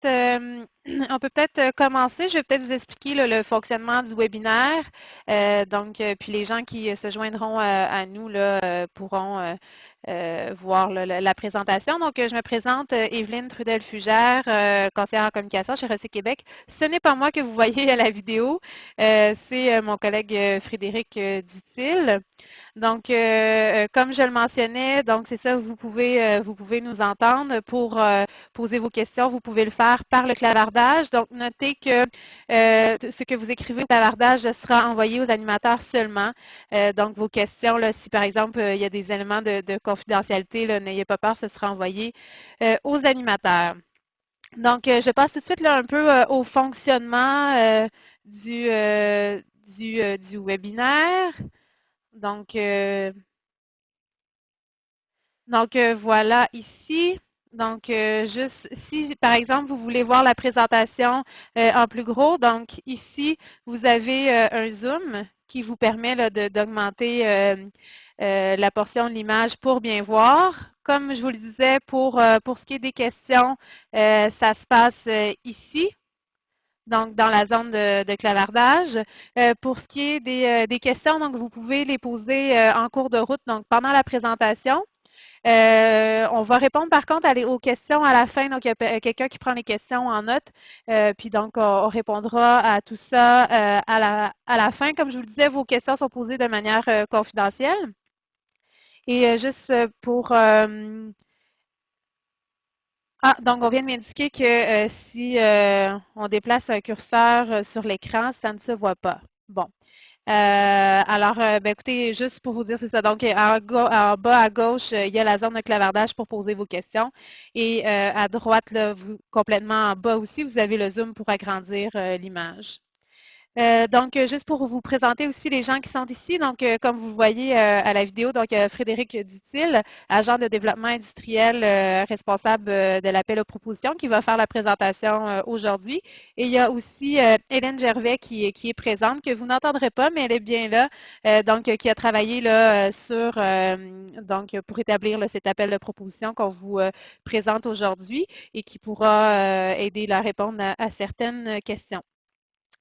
on peut peut-être commencer. Je vais peut-être vous expliquer là, le fonctionnement du webinaire. Puis les gens qui se joindront à nous là, pourront voir là, la présentation. Donc, je me présente, Evelyne Trudel-Fugère, conseillère en communication chez Recyc Québec. Ce n'est pas moi que vous voyez à la vidéo, c'est mon collègue Frédéric Dutil. Donc, comme je le mentionnais, donc c'est ça, vous pouvez nous entendre pour poser vos questions. Vous pouvez le faire par le clavardage. Donc, notez que ce que vous écrivez au clavardage sera envoyé aux animateurs seulement. Donc, vos questions, là, si par exemple il y a des éléments de confidentialité, n'ayez pas peur, ce sera envoyé aux animateurs. Donc, je passe tout de suite là, un peu au fonctionnement du webinaire. Donc, voilà ici. Donc, juste si par exemple vous voulez voir la présentation en plus gros, donc ici vous avez un zoom qui vous permet d'augmenter la portion de l'image pour bien voir. Comme je vous le disais, pour ce qui est des questions, ça se passe ici. Donc, dans la zone de clavardage. Pour ce qui est des questions, donc vous pouvez les poser en cours de route, donc pendant la présentation. On va répondre par contre aux questions à la fin. Donc, il y a quelqu'un qui prend les questions en note. Puis donc, on répondra à tout ça à la fin. Comme je vous le disais, vos questions sont posées de manière confidentielle. Et juste pour... donc on vient de m'indiquer que si on déplace un curseur sur l'écran, ça ne se voit pas. Bon. Écoutez, juste pour vous dire, c'est ça. Donc, en bas à gauche, il y a la zone de clavardage pour poser vos questions. Et à droite, là, complètement en bas aussi, vous avez le zoom pour agrandir l'image. Donc, juste pour vous présenter aussi les gens qui sont ici. Donc, comme vous le voyez à la vidéo, donc Frédéric Dutil, agent de développement industriel responsable de l'appel aux propositions, qui va faire la présentation aujourd'hui. Et il y a aussi Hélène Gervais qui est présente, que vous n'entendrez pas, mais elle est bien là. Qui a travaillé là, pour établir là, cet appel de proposition qu'on vous présente aujourd'hui et qui pourra aider à répondre à certaines questions.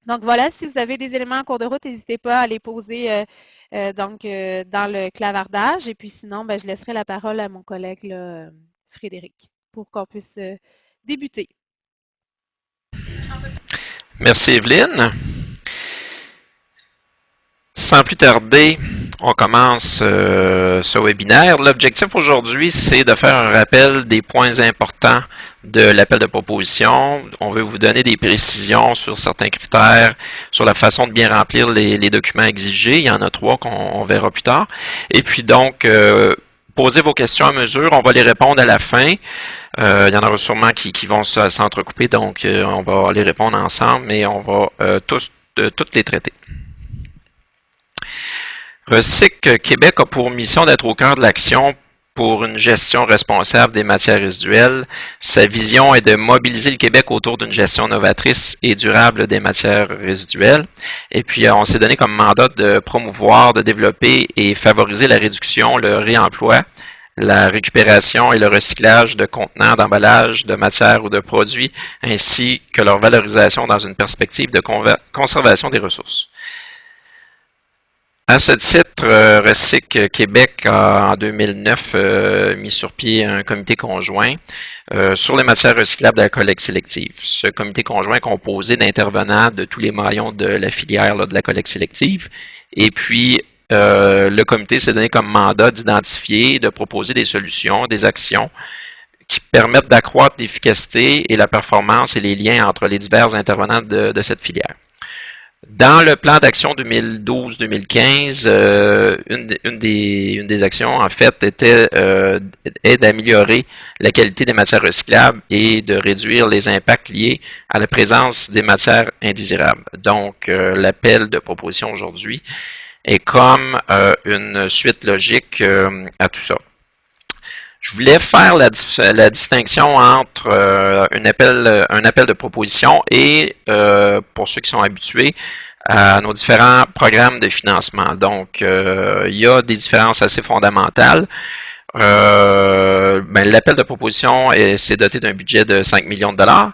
Donc voilà, si vous avez des éléments en cours de route, n'hésitez pas à les poser dans le clavardage. Et puis sinon, je laisserai la parole à mon collègue là, Frédéric pour qu'on puisse débuter. Merci Evelyne. Sans plus tarder, on commence ce webinaire. L'objectif aujourd'hui, c'est de faire un rappel des points importants de l'appel de proposition. On veut vous donner des précisions sur certains critères, sur la façon de bien remplir les documents exigés. Il y en a 3 qu'on verra plus tard. Et puis donc, posez vos questions à mesure. On va les répondre à la fin. Il y en aura sûrement qui vont s'entrecouper, donc on va les répondre ensemble, mais on va toutes les traiter. Recyc Québec a pour mission d'être au cœur de l'action pour une gestion responsable des matières résiduelles. Sa vision est de mobiliser le Québec autour d'une gestion novatrice et durable des matières résiduelles. Et puis, on s'est donné comme mandat de promouvoir, de développer et favoriser la réduction, le réemploi, la récupération et le recyclage de contenants, d'emballages, de matières ou de produits, ainsi que leur valorisation dans une perspective de conservation des ressources. À ce titre, Recyc Québec a en 2009 mis sur pied un comité conjoint sur les matières recyclables de la collecte sélective. Ce comité conjoint est composé d'intervenants de tous les maillons de la filière là, de la collecte sélective. Et puis, le comité s'est donné comme mandat d'identifier, de proposer des solutions, des actions qui permettent d'accroître l'efficacité et la performance et les liens entre les divers intervenants de cette filière. Dans le plan d'action 2012-2015, une des actions, en fait, est d'améliorer la qualité des matières recyclables et de réduire les impacts liés à la présence des matières indésirables. Donc, l'appel de proposition aujourd'hui est comme une suite logique à tout ça. Je voulais faire la distinction entre un appel de proposition et, pour ceux qui sont habitués, à nos différents programmes de financement. Donc, il y a des différences assez fondamentales. L'appel de proposition s'est doté d'un budget de 5 millions de dollars.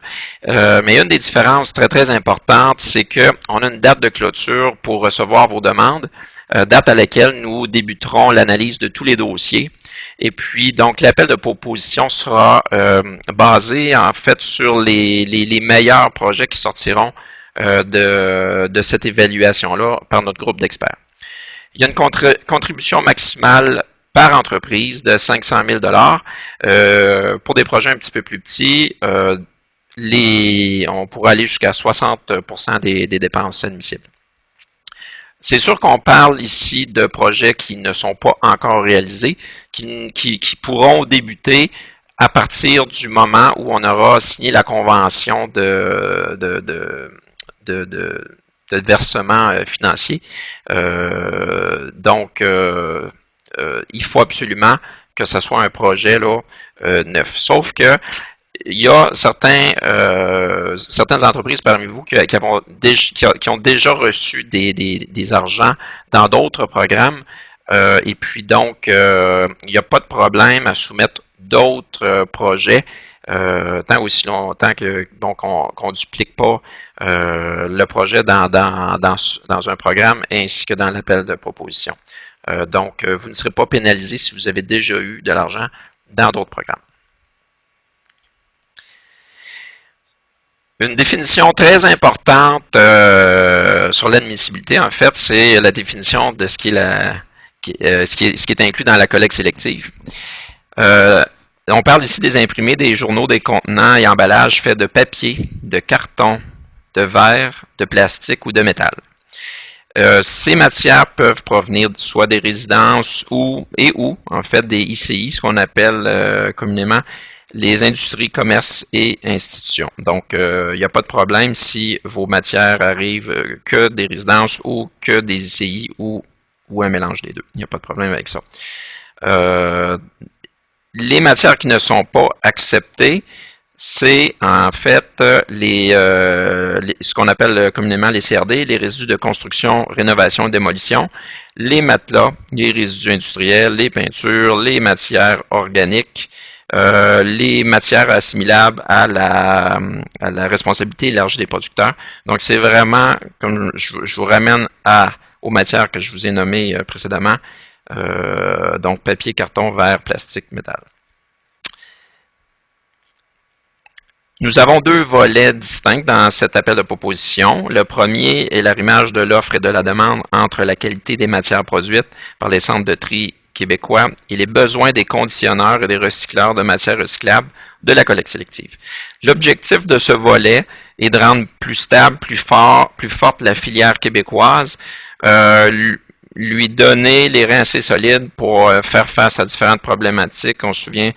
Mais une des différences très, très importantes, c'est qu'on a une date de clôture pour recevoir vos demandes, date à laquelle nous débuterons l'analyse de tous les dossiers. Et puis, donc, l'appel de proposition sera basé, en fait, sur les meilleurs projets qui sortiront de cette évaluation-là par notre groupe d'experts. Il y a une contribution maximale par entreprise de 500 000 pour des projets un petit peu plus petits, on pourrait aller jusqu'à 60% des dépenses admissibles. C'est sûr qu'on parle ici de projets qui ne sont pas encore réalisés, qui pourront débuter à partir du moment où on aura signé la convention de versement financier. Il faut absolument que ce soit un projet là, neuf. Sauf que il y a certaines entreprises parmi vous qui ont déjà reçu des argents dans d'autres programmes. Et puis donc, il n'y a pas de problème à soumettre d'autres projets tant aussi longtemps qu'on ne duplique pas le projet dans un programme ainsi que dans l'appel de proposition. Vous ne serez pas pénalisé si vous avez déjà eu de l'argent dans d'autres programmes. Une définition très importante sur l'admissibilité, en fait, c'est la définition de ce qui est inclus dans la collecte sélective. On parle ici des imprimés, des journaux, des contenants et emballages faits de papier, de carton, de verre, de plastique ou de métal. Ces matières peuvent provenir soit des résidences ou en fait des ICI, ce qu'on appelle communément les industries, commerces et institutions. Donc, il n'y a pas de problème si vos matières arrivent que des résidences ou que des ICI ou un mélange des deux. Il n'y a pas de problème avec ça. Les matières qui ne sont pas acceptées, c'est en fait ce qu'on appelle communément les CRD, les résidus de construction, rénovation et démolition, les matelas, les résidus industriels, les peintures, les matières organiques, les matières assimilables à la responsabilité élargie des producteurs. Donc, c'est vraiment, comme je vous ramène aux matières que je vous ai nommées précédemment, donc papier, carton, verre, plastique, métal. Nous avons deux volets distincts dans cet appel de proposition. Le premier est l'arrimage de l'offre et de la demande entre la qualité des matières produites par les centres de tri québécois et les besoins des conditionneurs et des recycleurs de matières recyclables de la collecte sélective. L'objectif de ce volet est de rendre plus stable, plus forte la filière québécoise, lui donner les reins assez solides pour faire face à différentes problématiques. On se souvient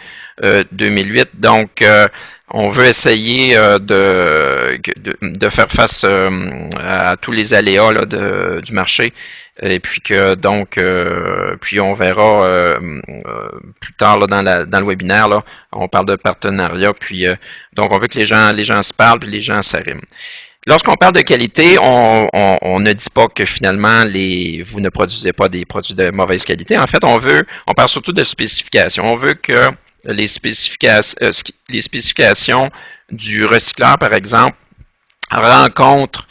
2008. Donc, on veut essayer de faire face à tous les aléas là, du marché. Et puis que donc, puis on verra plus tard là, dans le webinaire, là, on parle de partenariat. Puis donc, on veut que les gens se parlent puis les gens s'arriment. Lorsqu'on parle de qualité, on ne dit pas que finalement vous ne produisez pas des produits de mauvaise qualité. En fait, on parle surtout de spécifications. On veut que les spécifications du recycleur, par exemple, rencontrent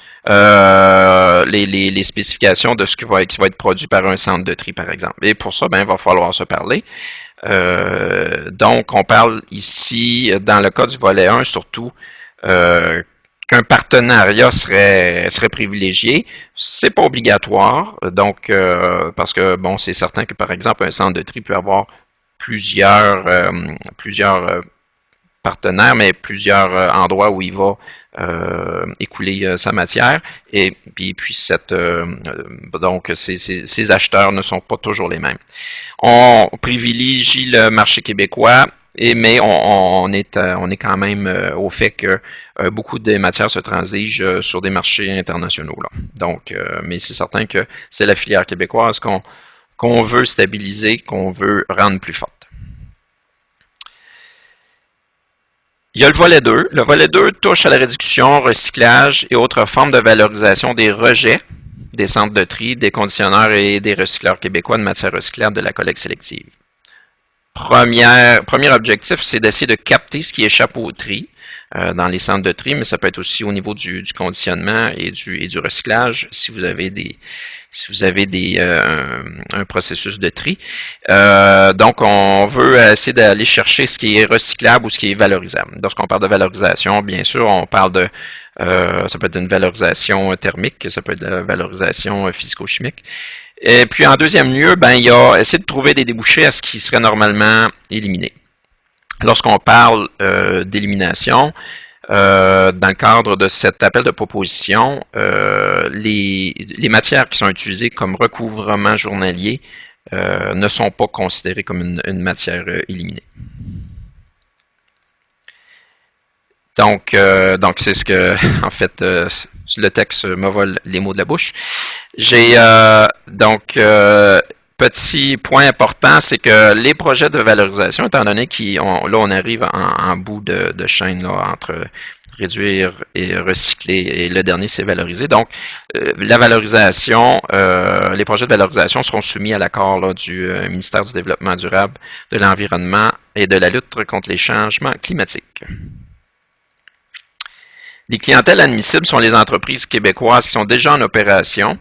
les spécifications de ce qui va être produit par un centre de tri, par exemple. Et pour ça, il va falloir se parler. Donc, on parle ici, dans le cas du volet 1, surtout, qu'un partenariat serait privilégié. C'est pas obligatoire, donc parce que bon, c'est certain que par exemple un centre de tri peut avoir plusieurs partenaires, mais plusieurs endroits où il va écouler sa matière. Et puis donc ces acheteurs ne sont pas toujours les mêmes. On privilégie le marché québécois. Mais on est quand même au fait que beaucoup de matières se transigent sur des marchés internationaux. Là. Donc, mais c'est certain que c'est la filière québécoise qu'on veut stabiliser, qu'on veut rendre plus forte. Il y a le volet 2. Le volet 2 touche à la réduction, recyclage et autres formes de valorisation des rejets des centres de tri, des conditionneurs et des recycleurs québécois de matières recyclables de la collecte sélective. Premier objectif, c'est d'essayer de capter ce qui échappe au tri dans les centres de tri, mais ça peut être aussi au niveau du conditionnement et du recyclage si vous avez un processus de tri. Donc, on veut essayer d'aller chercher ce qui est recyclable ou ce qui est valorisable. Lorsqu'on parle de valorisation, bien sûr, on parle de ça peut être une valorisation thermique, ça peut être de la valorisation physico-chimique. Et puis en deuxième lieu, ben, il y a essayer de trouver des débouchés à ce qui serait normalement éliminé. Lorsqu'on parle d'élimination, dans le cadre de cet appel de proposition, les matières qui sont utilisées comme recouvrement journalier ne sont pas considérées comme une matière éliminée. Donc c'est ce que, en fait, le texte me vole les mots de la bouche. J'ai petit point important, c'est que les projets de valorisation, étant donné on arrive en bout de chaîne là, entre réduire et recycler, et le dernier c'est valoriser. Donc, la valorisation, les projets de valorisation seront soumis à l'accord du ministère du Développement durable, de l'Environnement et de la lutte contre les changements climatiques. Les clientèles admissibles sont les entreprises québécoises qui sont déjà en opération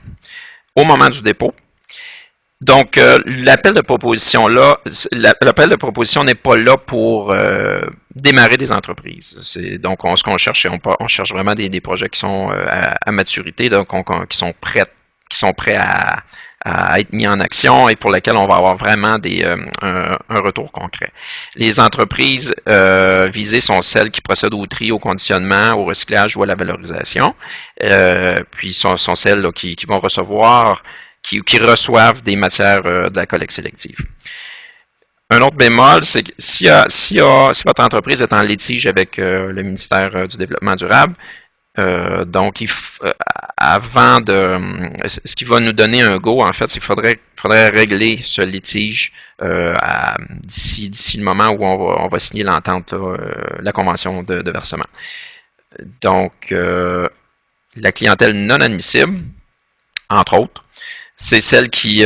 au moment du dépôt. Donc, l'appel de proposition n'est pas là pour démarrer des entreprises. Donc, ce qu'on cherche, on cherche vraiment des projets qui sont à maturité, donc qui sont prêts à être mis en action et pour lesquels on va avoir vraiment un retour concret. Les entreprises visées sont celles qui procèdent au tri, au conditionnement, au recyclage ou à la valorisation. Puis sont celles là, qui vont recevoir, qui reçoivent des matières de la collecte sélective. Un autre bémol, c'est que si votre entreprise est en litige avec le ministère du Développement durable, donc, avant ce qui va nous donner un go, en fait, il faudrait régler ce litige d'ici le moment où on va signer l'entente, la convention de versement. Donc, la clientèle non admissible, entre autres, c'est celle qui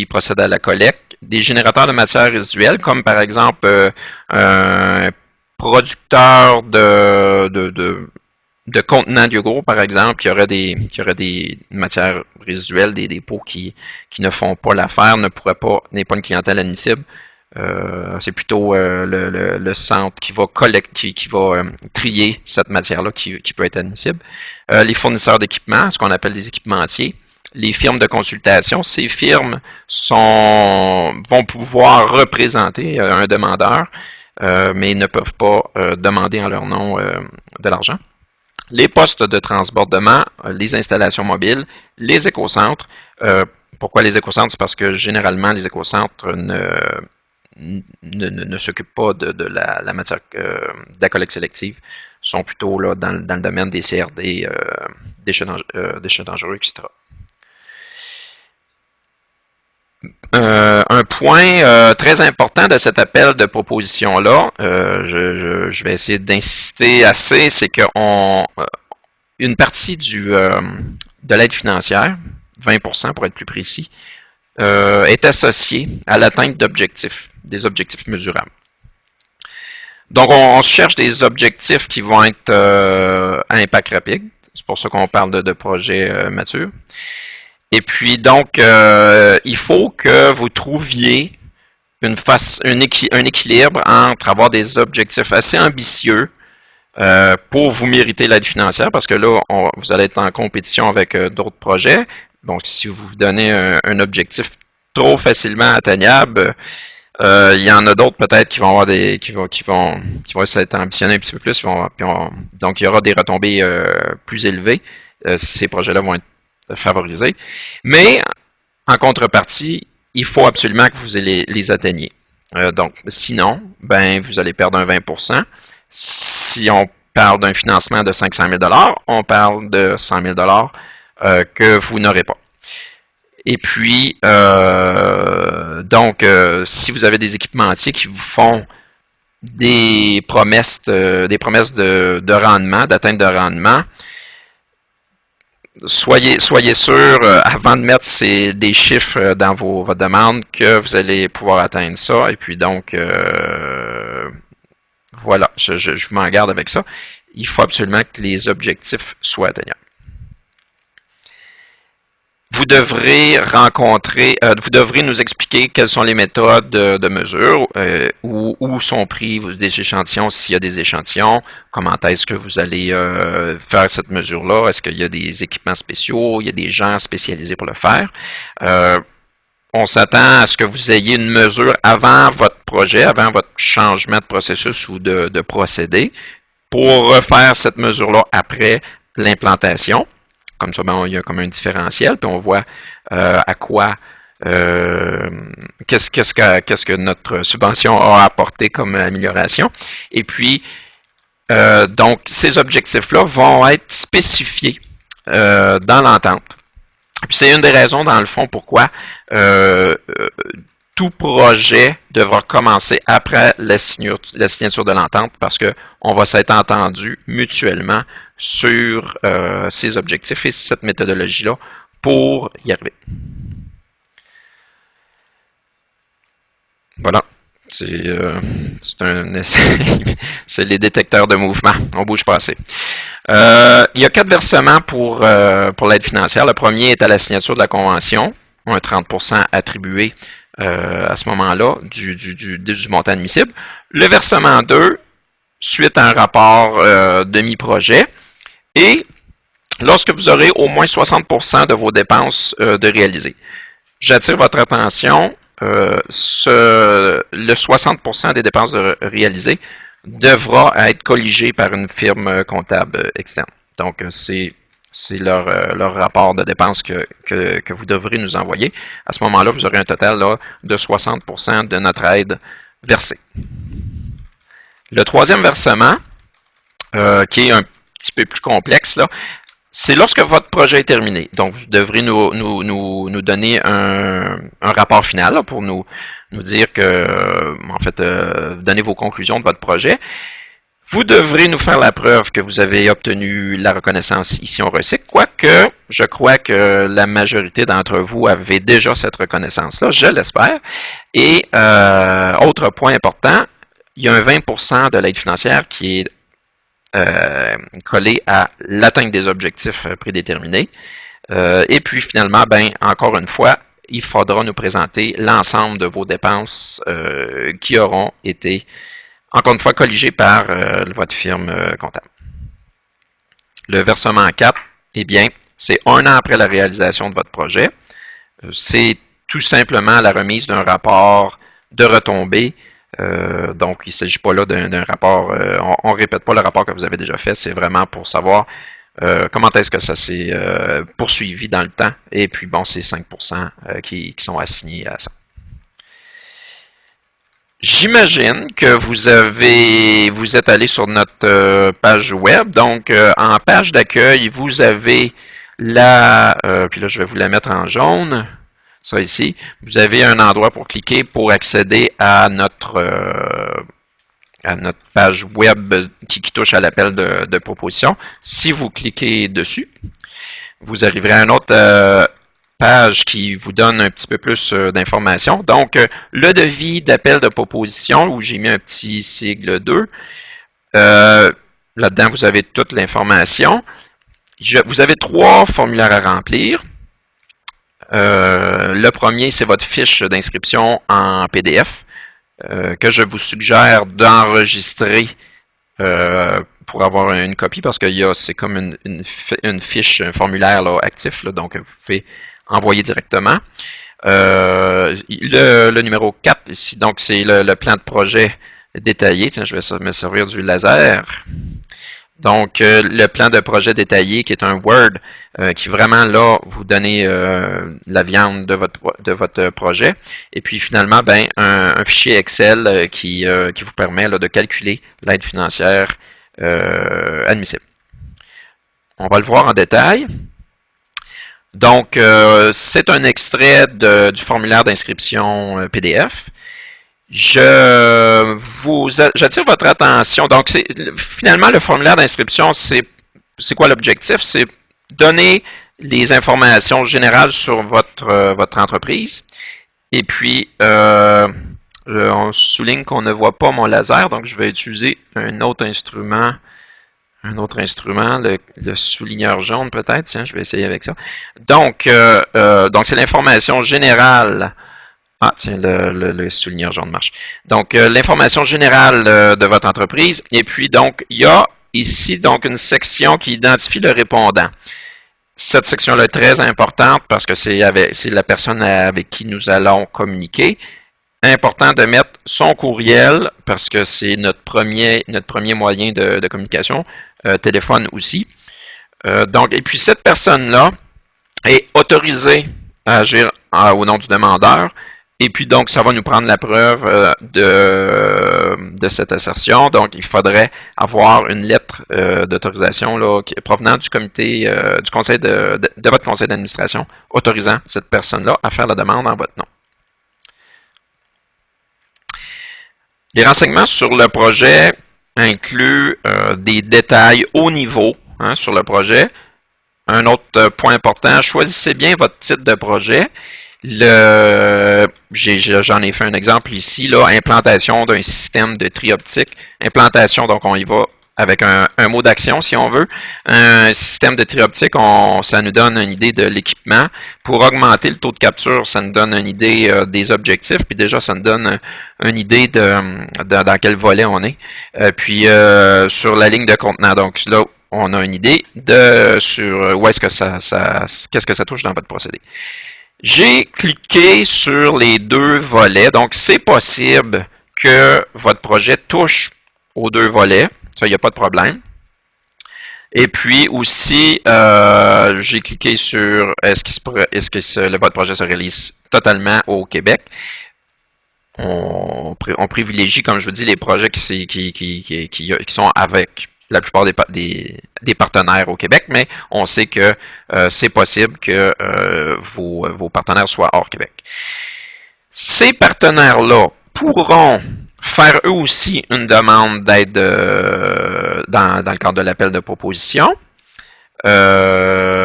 procède à la collecte. Des générateurs de matières résiduelles, comme par exemple un producteur de contenants de yogourt, par exemple, qui aurait des matières résiduelles, des pots qui ne font pas l'affaire, n'est pas une clientèle admissible. C'est plutôt le centre qui va trier cette matière-là qui peut être admissible. Les fournisseurs d'équipements, ce qu'on appelle les équipementiers. Les firmes de consultation, ces firmes vont pouvoir représenter un demandeur, mais ne peuvent pas demander en leur nom de l'argent. Les postes de transbordement, les installations mobiles, les écocentres. Pourquoi les écocentres? C'est parce que généralement, les écocentres ne s'occupent pas de la matière de la collecte sélective, sont plutôt là, dans le domaine des CRD, déchets dangereux, etc. Un point très important de cet appel de proposition-là, je vais essayer d'insister assez, c'est une partie de l'aide financière, 20% pour être plus précis, est associée à l'atteinte d'objectifs, des objectifs mesurables. Donc, on cherche des objectifs qui vont être à impact rapide. C'est pour ça qu'on parle de projets matures. Et puis, donc, il faut que vous trouviez un équilibre entre avoir des objectifs assez ambitieux pour vous mériter l'aide financière, parce que là, vous allez être en compétition avec d'autres projets. Donc, si vous vous donnez un objectif trop facilement atteignable, il y en a d'autres peut-être qui vont avoir qui vont s'être ambitionnés un petit peu plus. Donc, il y aura des retombées plus élevées. Ces projets-là vont être favorisés. Mais, en contrepartie, il faut absolument que vous les atteigniez. Donc, sinon, ben, vous allez perdre un 20%. Si on parle d'un financement de 500 000 $, on parle de 100 000 $ que vous n'aurez pas. Et puis, si vous avez des équipementiers qui vous font des promesses de rendement, d'atteinte de rendement, soyez sûr, avant de mettre des chiffres dans votre demande, que vous allez pouvoir atteindre ça. Et puis donc, voilà, je m'en garde avec ça. Il faut absolument que les objectifs soient atteignables. Vous devrez vous devrez nous expliquer quelles sont les méthodes de mesure, où sont pris des échantillons, s'il y a des échantillons, comment est-ce que vous allez faire cette mesure-là, est-ce qu'il y a des équipements spéciaux, il y a des gens spécialisés pour le faire. On s'attend à ce que vous ayez une mesure avant votre projet, avant votre changement de processus ou de procédé, pour refaire cette mesure-là après l'implantation. Comme ça, ben, il y a comme un différentiel, puis on voit à quoi, qu'est-ce que notre subvention a apporté comme amélioration. Et puis, donc, ces objectifs-là vont être spécifiés dans l'entente. Puis c'est une des raisons, dans le fond, pourquoi tout projet devra commencer après la signature de l'entente, parce qu'on va s'être entendu mutuellement sur ces objectifs et cette méthodologie-là pour y arriver. Voilà. C'est les détecteurs de mouvement. On bouge pas assez. Il y a 4 versements pour l'aide financière. Le premier est à la signature de la convention, un 30% attribué à ce moment-là du montant admissible. Le versement 2, suite à un rapport demi-projet. Et lorsque vous aurez au moins 60% de vos dépenses de réaliser. J'attire votre attention, le 60% des dépenses de réaliser devra être colligé par une firme comptable externe. Donc, c'est leur rapport de dépenses que vous devrez nous envoyer. À ce moment-là, vous aurez un total là, de 60% de notre aide versée. Le troisième versement, qui est un petit peu plus complexe, là, c'est lorsque votre projet est terminé. Donc, vous devrez nous donner un rapport final là, pour nous dire que, en fait, donner vos conclusions de votre projet. Vous devrez nous faire la preuve que vous avez obtenu la reconnaissance ici au recycle, quoique je crois que la majorité d'entre vous avez déjà cette reconnaissance-là, je l'espère. Et autre point important, il y a un 20% de l'aide financière qui est collé à l'atteinte des objectifs prédéterminés. Et puis finalement, ben, encore une fois, il faudra nous présenter l'ensemble de vos dépenses qui auront été, encore une fois, colligées par votre firme comptable. Le versement 4, eh bien, c'est 1 an après la réalisation de votre projet. C'est tout simplement la remise d'un rapport de retombées. Donc, il ne s'agit pas là d'un rapport, on ne répète pas le rapport que vous avez déjà fait, c'est vraiment pour savoir comment est-ce que ça s'est poursuivi dans le temps. Et puis, bon, c'est 5% qui sont assignés à ça. J'imagine que vous êtes allé sur notre page web. Donc, en page d'accueil, vous avez puis là, je vais vous la mettre en jaune. Ça ici, vous avez un endroit pour cliquer pour accéder à notre page web qui touche à l'appel de proposition. Si vous cliquez dessus, vous arriverez à une autre page qui vous donne un petit peu plus d'informations. Donc, le devis d'appel de proposition, où j'ai mis un petit sigle 2. Là-dedans, vous avez toute l'information. Vous avez 3 formulaires à remplir. Le premier, c'est votre fiche d'inscription en PDF que je vous suggère d'enregistrer pour avoir une copie parce que c'est comme une fiche, un formulaire là, actif, là, donc vous pouvez envoyer directement. Le numéro 4 ici, donc c'est le plan de projet détaillé. Tiens, je vais me servir du laser. Donc, le plan de projet détaillé qui est un Word qui vraiment là vous donnez la viande de votre projet. Et puis finalement, ben, un fichier Excel qui vous permet là, de calculer l'aide financière admissible. On va le voir en détail. Donc, c'est un extrait du formulaire d'inscription PDF. J'attire votre attention. Donc, finalement, le formulaire d'inscription, c'est quoi l'objectif? C'est donner les informations générales sur votre entreprise. Et puis, on souligne qu'on ne voit pas mon laser, donc je vais utiliser un autre instrument, le souligneur jaune peut-être. Tiens, je vais essayer avec ça. Donc c'est l'information générale. Ah, tiens, le souligneur jaune marche. Donc, l'information générale de votre entreprise. Et puis, donc, il y a ici donc une section qui identifie le répondant. Cette section-là est très importante parce que c'est la personne avec qui nous allons communiquer. Important de mettre son courriel parce que c'est notre premier moyen de communication, téléphone aussi. Donc, et puis cette personne-là est autorisée à agir au nom du demandeur. Et puis donc, ça va nous prendre la preuve de cette assertion. Donc, il faudrait avoir une lettre d'autorisation provenant du comité, du conseil de votre conseil d'administration, autorisant cette personne-là à faire la demande en votre nom. Les renseignements sur le projet incluent des détails haut niveau sur le projet. Un autre point important, choisissez bien votre titre de projet. J'en ai fait un exemple ici, là, implantation d'un système de tri optique. Implantation, donc on y va avec un mot d'action si on veut. Un système de tri optique, ça nous donne une idée de l'équipement. Pour augmenter le taux de capture, ça nous donne une idée des objectifs, puis déjà ça nous donne une idée dans quel volet on est. Puis sur la ligne de contenant, donc là, on a une idée sur où est-ce que qu'est-ce que ça touche dans votre procédé. J'ai cliqué sur les deux volets, donc c'est possible que votre projet touche aux deux volets, ça, il n'y a pas de problème. Et puis aussi, j'ai cliqué sur est-ce que votre projet se réalise totalement au Québec. On privilégie, comme je vous dis, les projets qui sont avec la plupart des partenaires au Québec, mais on sait que c'est possible que vos partenaires soient hors Québec. Ces partenaires-là pourront faire eux aussi une demande d'aide dans le cadre de l'appel de proposition.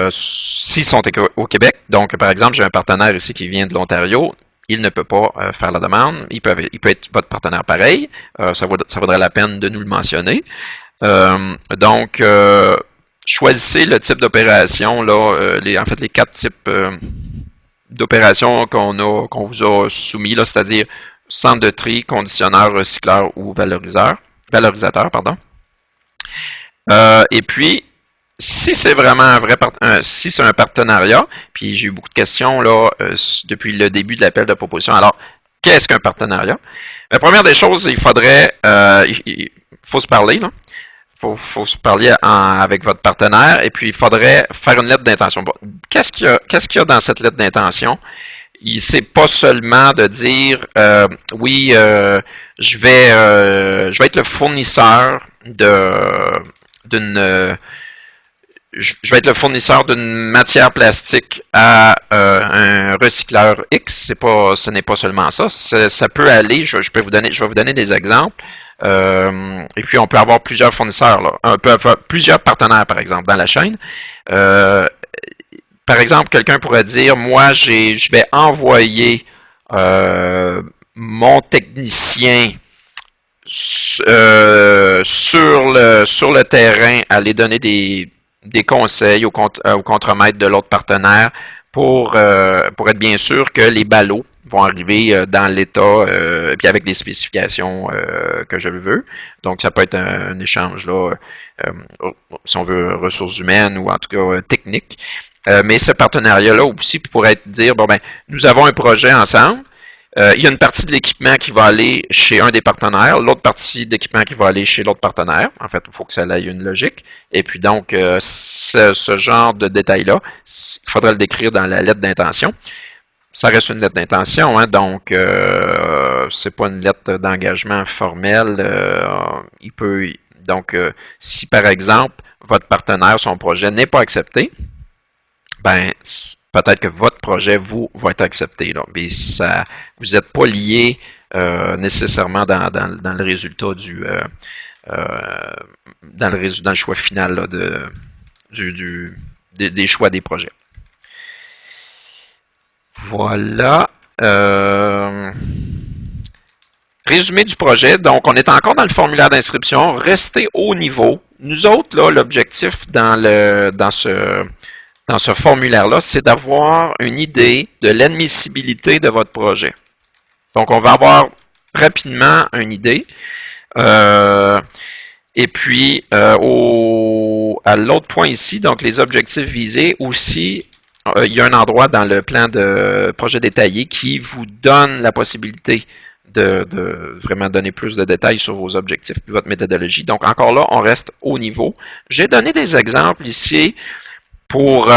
S'ils sont au Québec, donc par exemple, j'ai un partenaire ici qui vient de l'Ontario, il ne peut pas faire la demande, il peut être votre partenaire pareil, ça vaudrait la peine de nous le mentionner. Donc, choisissez le type d'opération, là, en fait les 4 types d'opérations qu'on vous a soumis, là, c'est-à-dire centre de tri, conditionneur, recycleur ou valorisateur, pardon. Et puis, si c'est vraiment si c'est un partenariat, puis j'ai eu beaucoup de questions là depuis le début de l'appel de proposition. Alors, qu'est-ce qu'un partenariat? La première des choses, il faudrait, il faut se parler, là. Faut se parler avec votre partenaire et puis il faudrait faire une lettre d'intention. Bon, qu'est-ce qu'il y a dans cette lettre d'intention? C'est pas seulement de dire oui, je vais être le fournisseur d'une matière plastique à un recycleur X. Ce n'est pas seulement ça. Ça peut aller. Je vais vous donner des exemples. Et puis on peut avoir plusieurs fournisseurs, là. On peut avoir plusieurs partenaires, par exemple, dans la chaîne. Par exemple, quelqu'un pourrait dire, moi, je vais envoyer mon technicien sur le terrain, aller donner des conseils au contremaître de l'autre partenaire pour être bien sûr que les ballots vont arriver dans l'état puis avec des spécifications que je veux. Donc, ça peut être un échange, là, si on veut, ressources humaines ou en tout cas techniques. Mais ce partenariat-là aussi pourrait dire, bon, ben, nous avons un projet ensemble. Il y a une partie de l'équipement qui va aller chez un des partenaires, l'autre partie d'équipement qui va aller chez l'autre partenaire. En fait, il faut que ça ait une logique. Et puis donc, ce genre de détails-là, il faudra le décrire dans la lettre d'intention. Ça reste une lettre d'intention, hein, donc c'est pas une lettre d'engagement formelle. Si par exemple, votre partenaire, son projet n'est pas accepté, ben peut-être que votre projet, va être accepté. Là. Mais vous n'êtes pas lié nécessairement dans le résultat dans le choix final là, des choix des projets. Voilà. Résumé du projet. Donc, on est encore dans le formulaire d'inscription. Restez au niveau. Nous autres, là, l'objectif dans ce formulaire-là, c'est d'avoir une idée de l'admissibilité de votre projet. Donc, on va avoir rapidement une idée. Et puis, à l'autre point ici, donc les objectifs visés, aussi, il y a un endroit dans le plan de projet détaillé qui vous donne la possibilité de vraiment donner plus de détails sur vos objectifs et votre méthodologie. Donc, encore là, on reste au niveau. J'ai donné des exemples ici pour,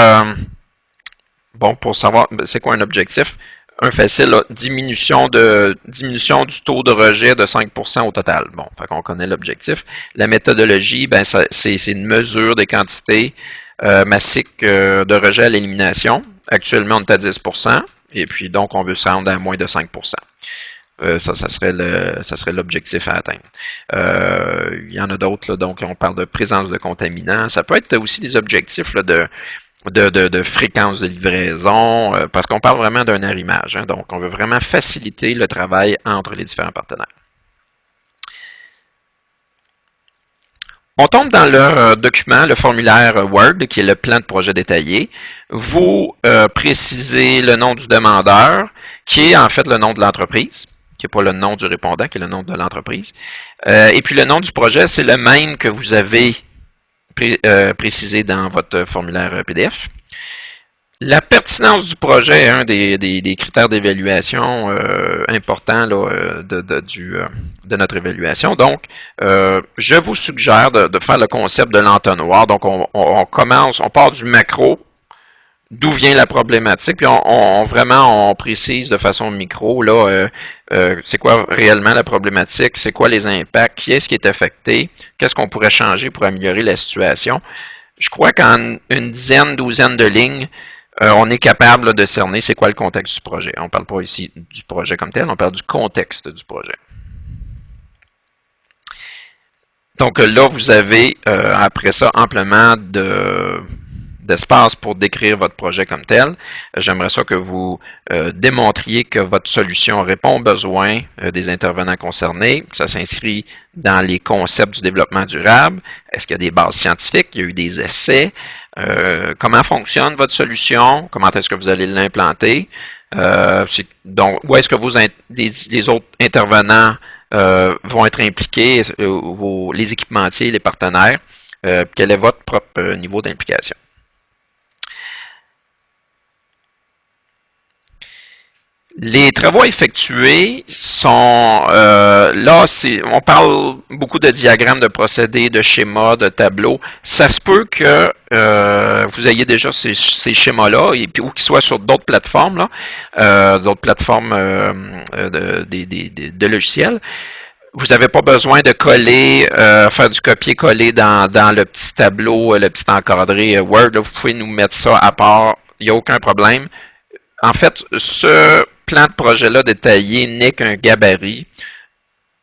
pour savoir c'est quoi un objectif. Un facile, là, diminution du taux de rejet de 5% au total. Bon, fait qu'on connaît l'objectif. La méthodologie, ben, c'est une mesure des quantités massiques de rejet à l'élimination. Actuellement, on est à 10%, et puis donc on veut se rendre à moins de 5%. Ça serait l'objectif à atteindre. Il y en a d'autres, donc on parle de présence de contaminants. Ça peut être aussi des objectifs là, de fréquence de livraison, parce qu'on parle vraiment d'un arrimage. Hein, donc, on veut vraiment faciliter le travail entre les différents partenaires. On tombe dans le document, le formulaire Word, qui est le plan de projet détaillé. Vous précisez le nom du demandeur, qui est en fait le nom de l'entreprise, qui n'est pas le nom du répondant, qui est le nom de l'entreprise. Et puis le nom du projet, c'est le même que vous avez précisé dans votre formulaire PDF. La pertinence du projet est un des critères d'évaluation importants là, de notre évaluation. Donc, je vous suggère de faire le concept de l'entonnoir. Donc, on part du macro, d'où vient la problématique, puis on précise de façon micro, là, c'est quoi réellement la problématique, c'est quoi les impacts, qui est-ce qui est affecté, qu'est-ce qu'on pourrait changer pour améliorer la situation. Je crois qu'en une douzaine de lignes, on est capable là, de cerner c'est quoi le contexte du projet. On ne parle pas ici du projet comme tel, on parle du contexte du projet. Donc là, vous avez après ça amplement d'espace pour décrire votre projet comme tel. J'aimerais ça que vous démontriez que votre solution répond aux besoins des intervenants concernés, que ça s'inscrit dans les concepts du développement durable. Est-ce qu'il y a des bases scientifiques? Il y a eu des essais. Comment fonctionne votre solution? Comment est-ce que vous allez l'implanter? Donc, où est-ce que les autres intervenants vont être impliqués, les équipementiers, les partenaires? Quel est votre propre niveau d'implication? Les travaux effectués sont là, on parle beaucoup de diagrammes, de procédés, de schémas, de tableaux. Ça se peut que vous ayez déjà ces schémas-là, et puis ou qu'ils soient sur d'autres plateformes, d'autres plateformes de logiciels. Vous n'avez pas besoin de coller, faire du copier-coller dans le petit tableau, le petit encadré Word. Là, vous pouvez nous mettre ça à part, il n'y a aucun problème. En fait, ce plan de projet-là détaillé n'est qu'un gabarit.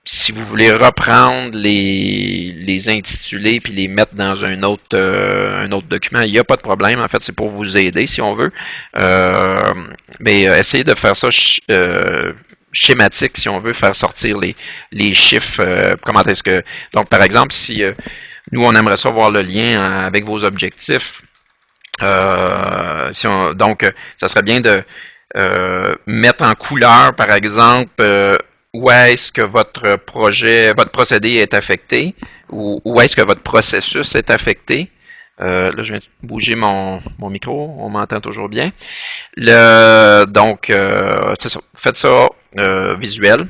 Si vous voulez reprendre les intitulés puis les mettre dans un autre document, il n'y a pas de problème. En fait, c'est pour vous aider si on veut. Mais essayez de faire ça schématique si on veut faire sortir les chiffres. Comment est-ce que... Donc, par exemple, si nous, on aimerait ça voir le lien avec vos objectifs. Donc, ça serait bien de mettre en couleur, par exemple, où est-ce que votre procédé est affecté, ou où est-ce que votre processus est affecté. Là, je viens de bouger mon micro, on m'entend toujours bien. Donc, c'est ça. Faites ça visuel.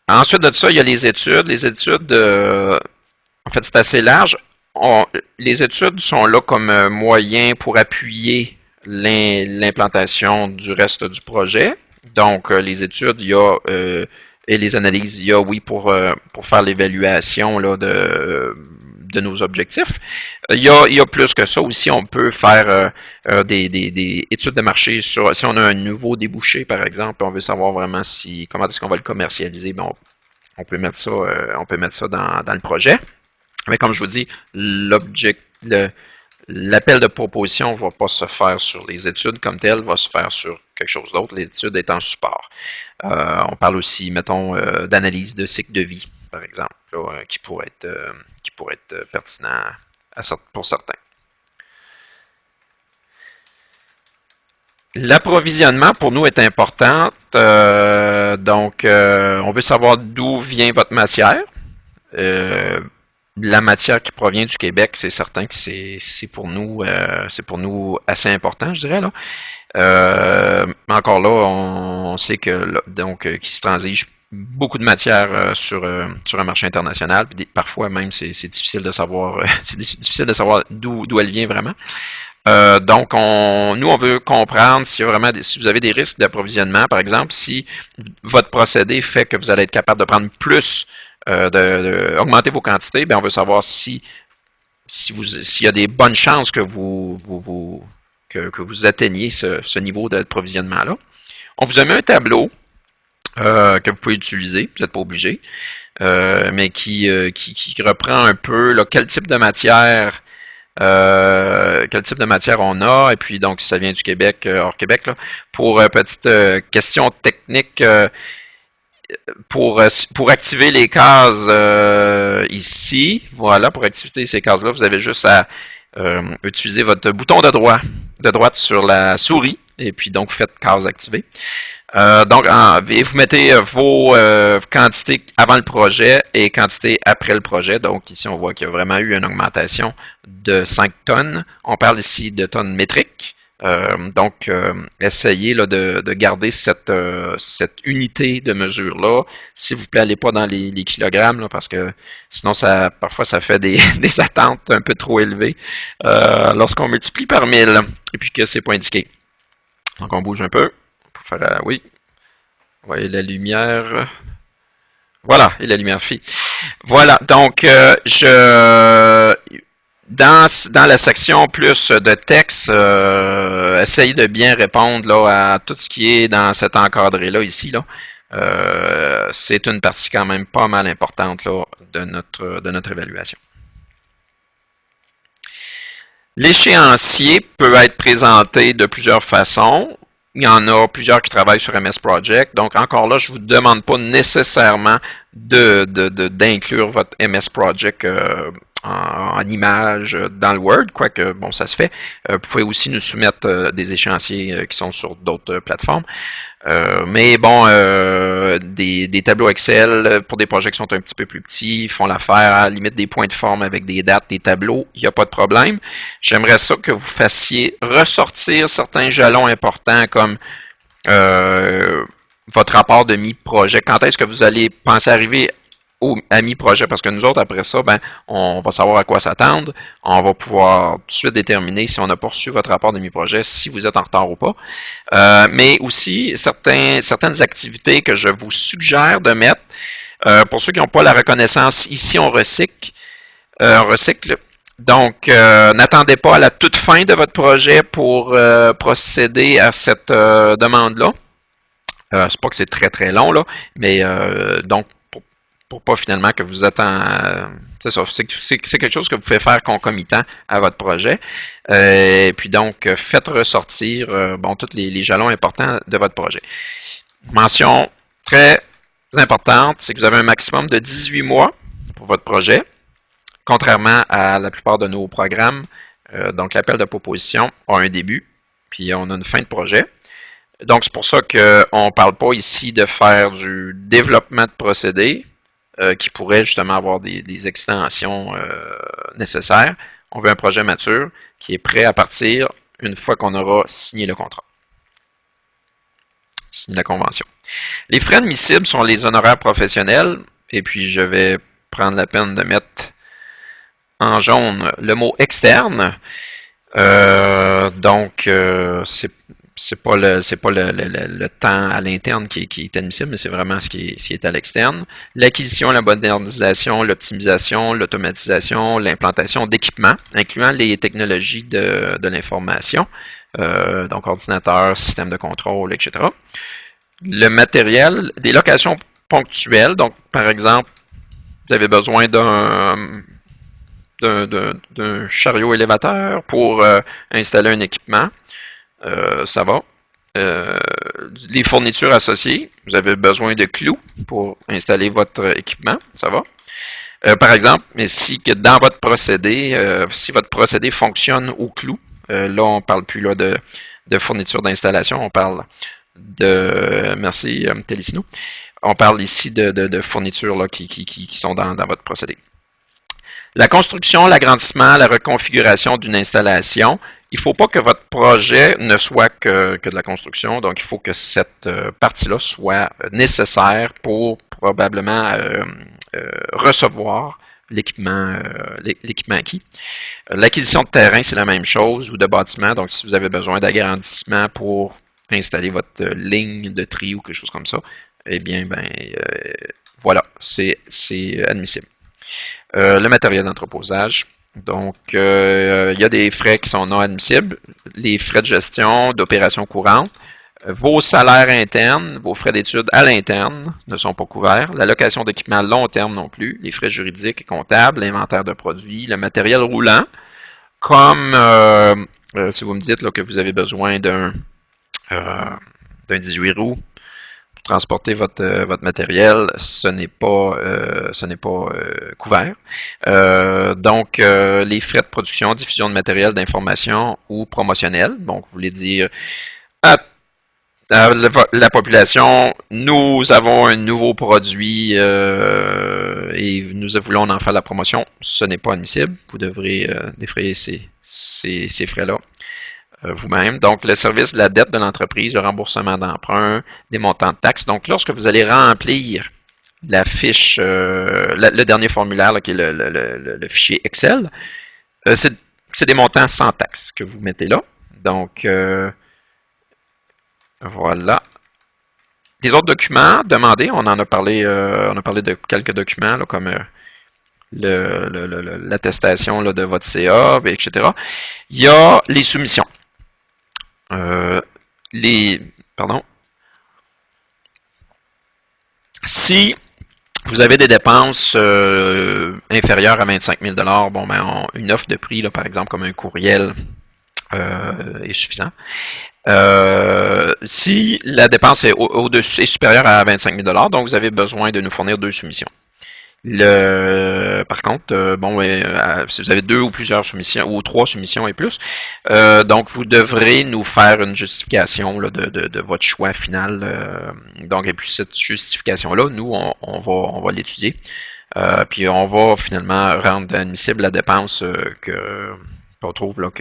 Ensuite de ça, il y a les études. Les études, en fait, c'est assez large. Les études sont là comme moyen pour appuyer l'implantation du reste du projet. Donc, les études, il y a, et les analyses, il y a, oui, pour faire l'évaluation de nos objectifs. Il y a plus que ça aussi. On peut faire des études de marché si on a un nouveau débouché, par exemple, on veut savoir vraiment comment est-ce qu'on va le commercialiser. Bon, on peut mettre ça dans le projet. Mais comme je vous dis, l'appel de proposition ne va pas se faire sur les études comme telles, va se faire sur quelque chose d'autre, l'étude étant support. On parle aussi, mettons, d'analyse de cycle de vie, par exemple, là, qui pourrait être pertinent pour certains. L'approvisionnement pour nous est important. Donc, on veut savoir d'où vient votre matière. La matière qui provient du Québec, c'est certain que c'est pour nous assez important, je dirais là. Encore là, on sait que donc qu'il se transige beaucoup de matière sur un marché international. Puis parfois même, c'est difficile de savoir d'où elle vient vraiment. Donc, nous, on veut comprendre si vous avez des risques d'approvisionnement. Par exemple, si votre procédé fait que vous allez être capable de prendre plus, augmenter vos quantités, bien, on veut savoir s'il y a des bonnes chances que vous atteigniez ce niveau d'approvisionnement-là. On vous a mis un tableau que vous pouvez utiliser, vous n'êtes pas obligé, mais qui reprend un peu là, quel type de matière on a, et puis donc si ça vient du Québec, hors Québec, là, pour petite question technique, pour activer les cases ici, voilà, pour activer ces cases-là, vous avez juste à utiliser votre bouton de droite sur la souris, et puis donc vous faites case activée. Donc, vous mettez vos quantités avant le projet et quantités après le projet. Donc, ici, on voit qu'il y a vraiment eu une augmentation de 5 tonnes. On parle ici de tonnes métriques. Donc, essayez là, de garder cette unité de mesure-là. S'il vous plaît, n'allez pas dans les kilogrammes, là, parce que sinon, parfois, ça fait des attentes un peu trop élevées lorsqu'on multiplie par 1000 et puis que c'est pas indiqué. Donc, on bouge un peu. Oui. Vous voyez la lumière. Voilà, et la lumière fit. Voilà, donc dans la section plus de texte, essayez de bien répondre là, à tout ce qui est dans cet encadré-là ici. Là. C'est une partie quand même pas mal importante là, de notre évaluation. L'échéancier peut être présenté de plusieurs façons. Il y en a plusieurs qui travaillent sur MS Project. Donc, encore là, je ne vous demande pas nécessairement d'inclure votre MS Project en image dans le Word, quoique, bon, ça se fait. Vous pouvez aussi nous soumettre des échéanciers qui sont sur d'autres plateformes. Mais bon, des tableaux Excel pour des projets qui sont un petit peu plus petits, font l'affaire, à la limite des points de forme avec des dates, des tableaux, il n'y a pas de problème. J'aimerais ça que vous fassiez ressortir certains jalons importants comme votre rapport de mi-projet. Quand est-ce que vous allez penser arriver à mi-projet? Parce que nous autres, après ça, ben, on va savoir à quoi s'attendre. On va pouvoir tout de suite déterminer si on a poursuivi votre rapport de mi-projet, si vous êtes en retard ou pas. Mais aussi, certaines activités que je vous suggère de mettre. Pour ceux qui n'ont pas la reconnaissance, ici, on recycle. Donc, n'attendez pas à la toute fin de votre projet pour procéder à cette demande-là. C'est pas que c'est très très long, là, mais donc, pour pas finalement que vous attendez. C'est ça, c'est quelque chose que vous pouvez faire concomitant à votre projet. Et puis donc, faites ressortir bon, tous les jalons importants de votre projet. Mention très importante, c'est que vous avez un maximum de 18 mois pour votre projet, contrairement à la plupart de nos programmes. Donc, l'appel de proposition a un début, puis on a une fin de projet. Donc, c'est pour ça qu'on ne parle pas ici de faire du développement de procédés qui pourrait justement avoir des extensions nécessaires. On veut un projet mature qui est prêt à partir une fois qu'on aura signé le contrat, signé la convention. Les frais admissibles sont les honoraires professionnels, et puis je vais prendre la peine de mettre en jaune le mot externe. Donc, c'est pas le temps à l'interne qui est admissible, mais c'est vraiment ce qui est à l'externe. L'acquisition, la modernisation, l'optimisation, l'automatisation, l'implantation d'équipements, incluant les technologies de l'information, donc ordinateur, système de contrôle, etc. Le matériel, des locations ponctuelles, donc par exemple, vous avez besoin d'un d'un chariot élévateur pour installer un équipement, ça va. Les fournitures associées, vous avez besoin de clous pour installer votre équipement, ça va. Par exemple, mais si que dans votre procédé, si votre procédé fonctionne au clou, là on ne parle plus là, de fourniture d'installation, on parle merci Télésinou, on parle ici de fournitures là, qui sont dans votre procédé. La construction, l'agrandissement, la reconfiguration d'une installation, il ne faut pas que votre projet ne soit que de la construction, donc il faut que cette partie-là soit nécessaire pour probablement recevoir l'équipement acquis. L'acquisition de terrain, c'est la même chose, ou de bâtiment, donc si vous avez besoin d'agrandissement pour installer votre ligne de tri ou quelque chose comme ça, eh bien, voilà, c'est admissible. Le matériel d'entreposage. Donc, il y a des frais qui sont non admissibles. Les frais de gestion, d'opération courante. Vos salaires internes, vos frais d'études à l'interne ne sont pas couverts. La location d'équipement à long terme non plus. Les frais juridiques et comptables, l'inventaire de produits, le matériel roulant. Comme si vous me dites là, que vous avez besoin d'un 18 roues transporter votre matériel, ce n'est pas couvert. Donc, les frais de production, diffusion de matériel d'information ou promotionnel, donc vous voulez dire à la population, nous avons un nouveau produit et nous voulons en faire la promotion, ce n'est pas admissible. Vous devrez défrayer ces frais-là. Vous-même. Donc, le service de la dette de l'entreprise, le remboursement d'emprunt, des montants de taxes. Donc, lorsque vous allez remplir la fiche, le dernier formulaire, là, qui est le fichier Excel, c'est des montants sans taxes que vous mettez là. Donc, voilà. Les autres documents demandés, on a parlé de quelques documents, là, comme l'attestation de votre CA, etc. Il y a les soumissions. Si vous avez des dépenses inférieures à 25 000 bon, une offre de prix, là, par exemple, comme un courriel, est suffisant. Si la dépense est supérieure à 25 000 donc vous avez besoin de nous fournir 2 soumissions. Par contre, si vous avez 2 ou plusieurs soumissions, ou 3 soumissions et plus, donc vous devrez nous faire une justification là, de votre choix final. Et puis cette justification-là, nous, on va l'étudier. Puis on va finalement rendre admissible la dépense qu'on trouve là,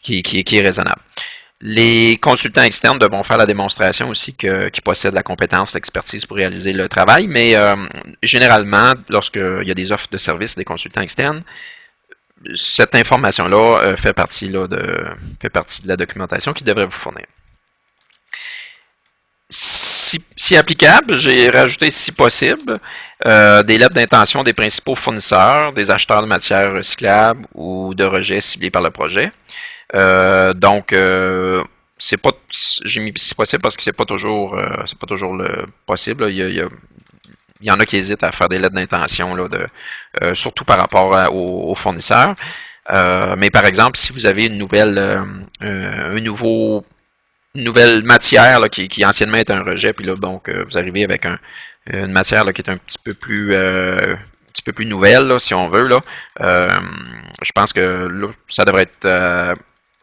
qui est raisonnable. Les consultants externes devront faire la démonstration aussi qu'ils possèdent la compétence, l'expertise pour réaliser le travail, mais généralement, lorsqu'il y a des offres de services des consultants externes, cette information-là fait partie de la documentation qu'ils devraient vous fournir. Si applicable, j'ai rajouté, si possible, des lettres d'intention des principaux fournisseurs, des acheteurs de matières recyclables ou de rejets ciblés par le projet. J'ai mis si possible parce que c'est pas toujours le possible. Il y en a qui hésitent à faire des lettres d'intention là, surtout par rapport aux fournisseurs. Mais par exemple, si vous avez une nouvelle matière là, qui anciennement est un rejet, puis là donc vous arrivez avec une matière là, qui est un petit peu plus nouvelle, là, si on veut là. Je pense que là, ça devrait être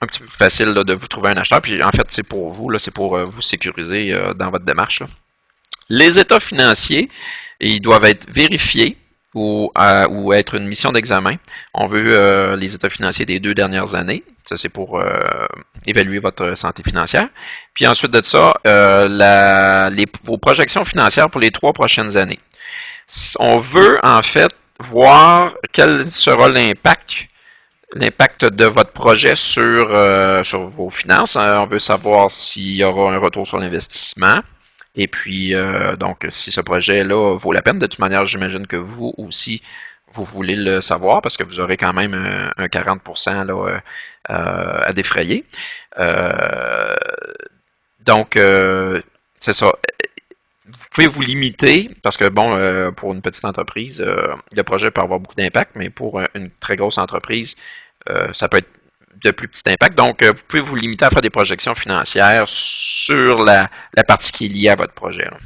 un petit peu plus facile là, de vous trouver un acheteur. Puis en fait, c'est pour vous, là, c'est pour vous sécuriser dans votre démarche. Là. Les états financiers, ils doivent être vérifiés ou être une mission d'examen. On veut les états financiers des 2 dernières années. Ça, c'est pour évaluer votre santé financière. Puis ensuite de ça, vos projections financières pour les 3 prochaines années. On veut en fait voir quel sera l'impact de votre projet sur vos finances. On veut savoir s'il y aura un retour sur l'investissement. Et puis, donc, si ce projet-là vaut la peine, de toute manière, j'imagine que vous aussi, vous voulez le savoir parce que vous aurez quand même un 40% là, à défrayer. Donc, c'est ça. vous pouvez vous limiter, parce que bon, pour une petite entreprise, le projet peut avoir beaucoup d'impact, mais pour une très grosse entreprise, ça peut être de plus petit impact. Donc, vous pouvez vous limiter à faire des projections financières sur la partie qui est liée à votre projet. Là.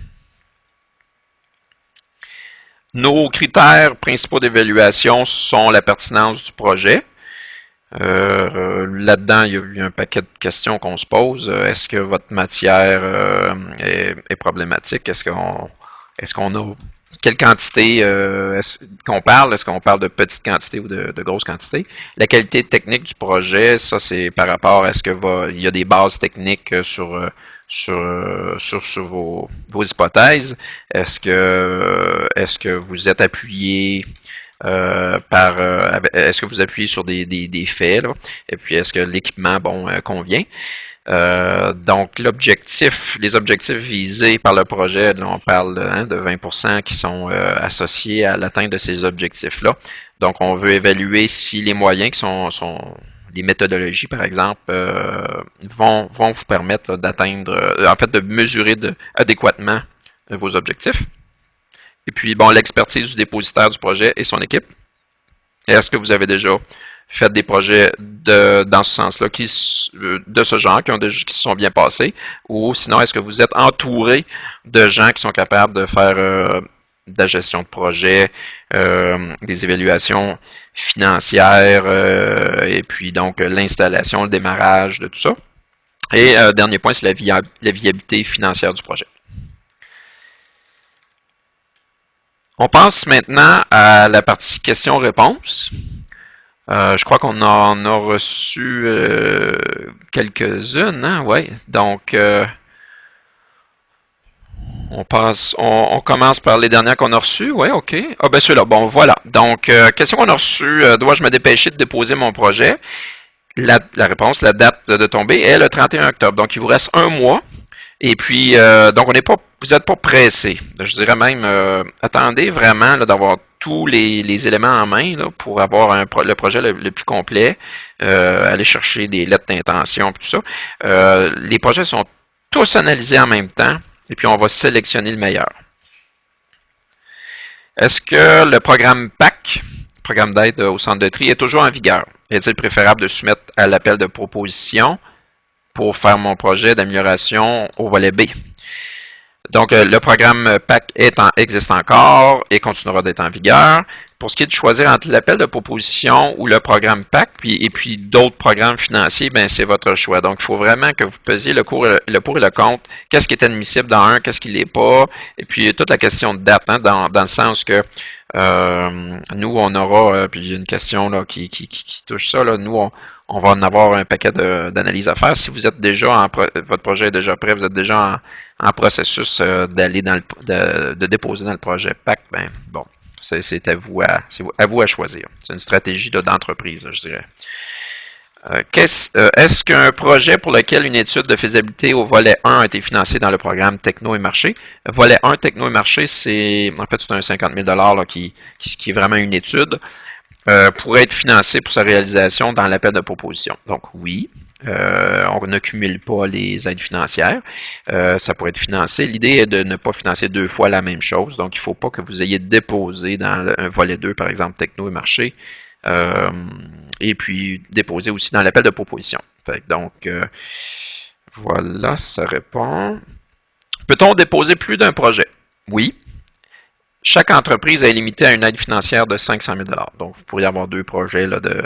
Nos critères principaux d'évaluation sont la pertinence du projet. Là-dedans, il y a un paquet de questions qu'on se pose. Est-ce que votre matière est problématique? Est-ce qu'on a quelle quantité qu'on parle? Est-ce qu'on parle de petites quantités ou de grosses quantités? La qualité technique du projet, ça c'est par rapport à ce que il y a des bases techniques sur vos hypothèses. Est-ce que vous êtes appuyé est-ce que vous appuyez sur des faits, là? Et puis est-ce que l'équipement convient? Donc les objectifs visés par le projet, là, on parle de 20% qui sont associés à l'atteinte de ces objectifs-là. Donc on veut évaluer si les moyens qui sont les méthodologies, par exemple, vont vous permettre d'atteindre, en fait, de mesurer adéquatement vos objectifs. Et puis, bon, l'expertise du dépositaire du projet et son équipe. Est-ce que vous avez déjà fait des projets dans ce sens-là, de ce genre, qui se sont bien passés? Ou sinon, est-ce que vous êtes entouré de gens qui sont capables de faire de la gestion de projet, des évaluations financières, et puis donc l'installation, le démarrage de tout ça? Et dernier point, c'est la viabilité financière du projet. On passe maintenant à la partie questions-réponses. Je crois qu'on en a reçu quelques-unes, hein? Ouais. Donc, on commence par les dernières qu'on a reçues. Oui, OK. Ah ben ceux-là. Bon, voilà. Donc, question qu'on a reçue, dois-je me dépêcher de déposer mon projet? La réponse, la date de tomber est le 31 octobre. Donc, il vous reste un mois. Et puis, donc, vous n'êtes pas pressé. Je dirais même, attendez vraiment d'avoir tous les éléments en main là, pour avoir le projet le plus complet. Aller chercher des lettres d'intention et tout ça. Les projets sont tous analysés en même temps. Et puis, on va sélectionner le meilleur. Est-ce que le programme PAC, programme d'aide au centre de tri, est toujours en vigueur? Est-il préférable de soumettre à l'appel de proposition pour faire mon projet d'amélioration au volet B? Donc, le programme PAC existe encore et continuera d'être en vigueur. Pour ce qui est de choisir entre l'appel de proposition ou le programme PAC, et puis d'autres programmes financiers, ben c'est votre choix. Donc, il faut vraiment que vous pesiez le pour et le contre. Qu'est-ce qui est admissible dans un, qu'est-ce qui ne l'est pas. Et puis, toute la question de date, hein, dans le sens que nous, on aura, puis il y a une question là, qui touche ça, là, nous, on va en avoir un paquet d'analyses à faire. Si vous êtes déjà votre projet est déjà prêt, vous êtes déjà en processus d'aller de déposer dans le projet PAC, ben bon, c'est à vous à choisir. C'est une stratégie d'entreprise, je dirais. Est-ce qu'un projet pour lequel une étude de faisabilité au volet 1 a été financé dans le programme Techno et Marché? Volet 1, Techno et Marché, c'est un 50 000 là, qui est vraiment une étude. Pourrait être financé pour sa réalisation dans l'appel de proposition. Donc oui, on ne cumule pas les aides financières. Ça pourrait être financé. L'idée est de ne pas financer deux fois la même chose. Donc il ne faut pas que vous ayez déposé dans un volet 2, par exemple Techno et Marché, et puis déposer aussi dans l'appel de proposition. Donc voilà, ça répond. Peut-on déposer plus d'un projet? Oui. Chaque entreprise est limitée à une aide financière de 500 000 $. Donc, vous pourriez avoir deux projets là, de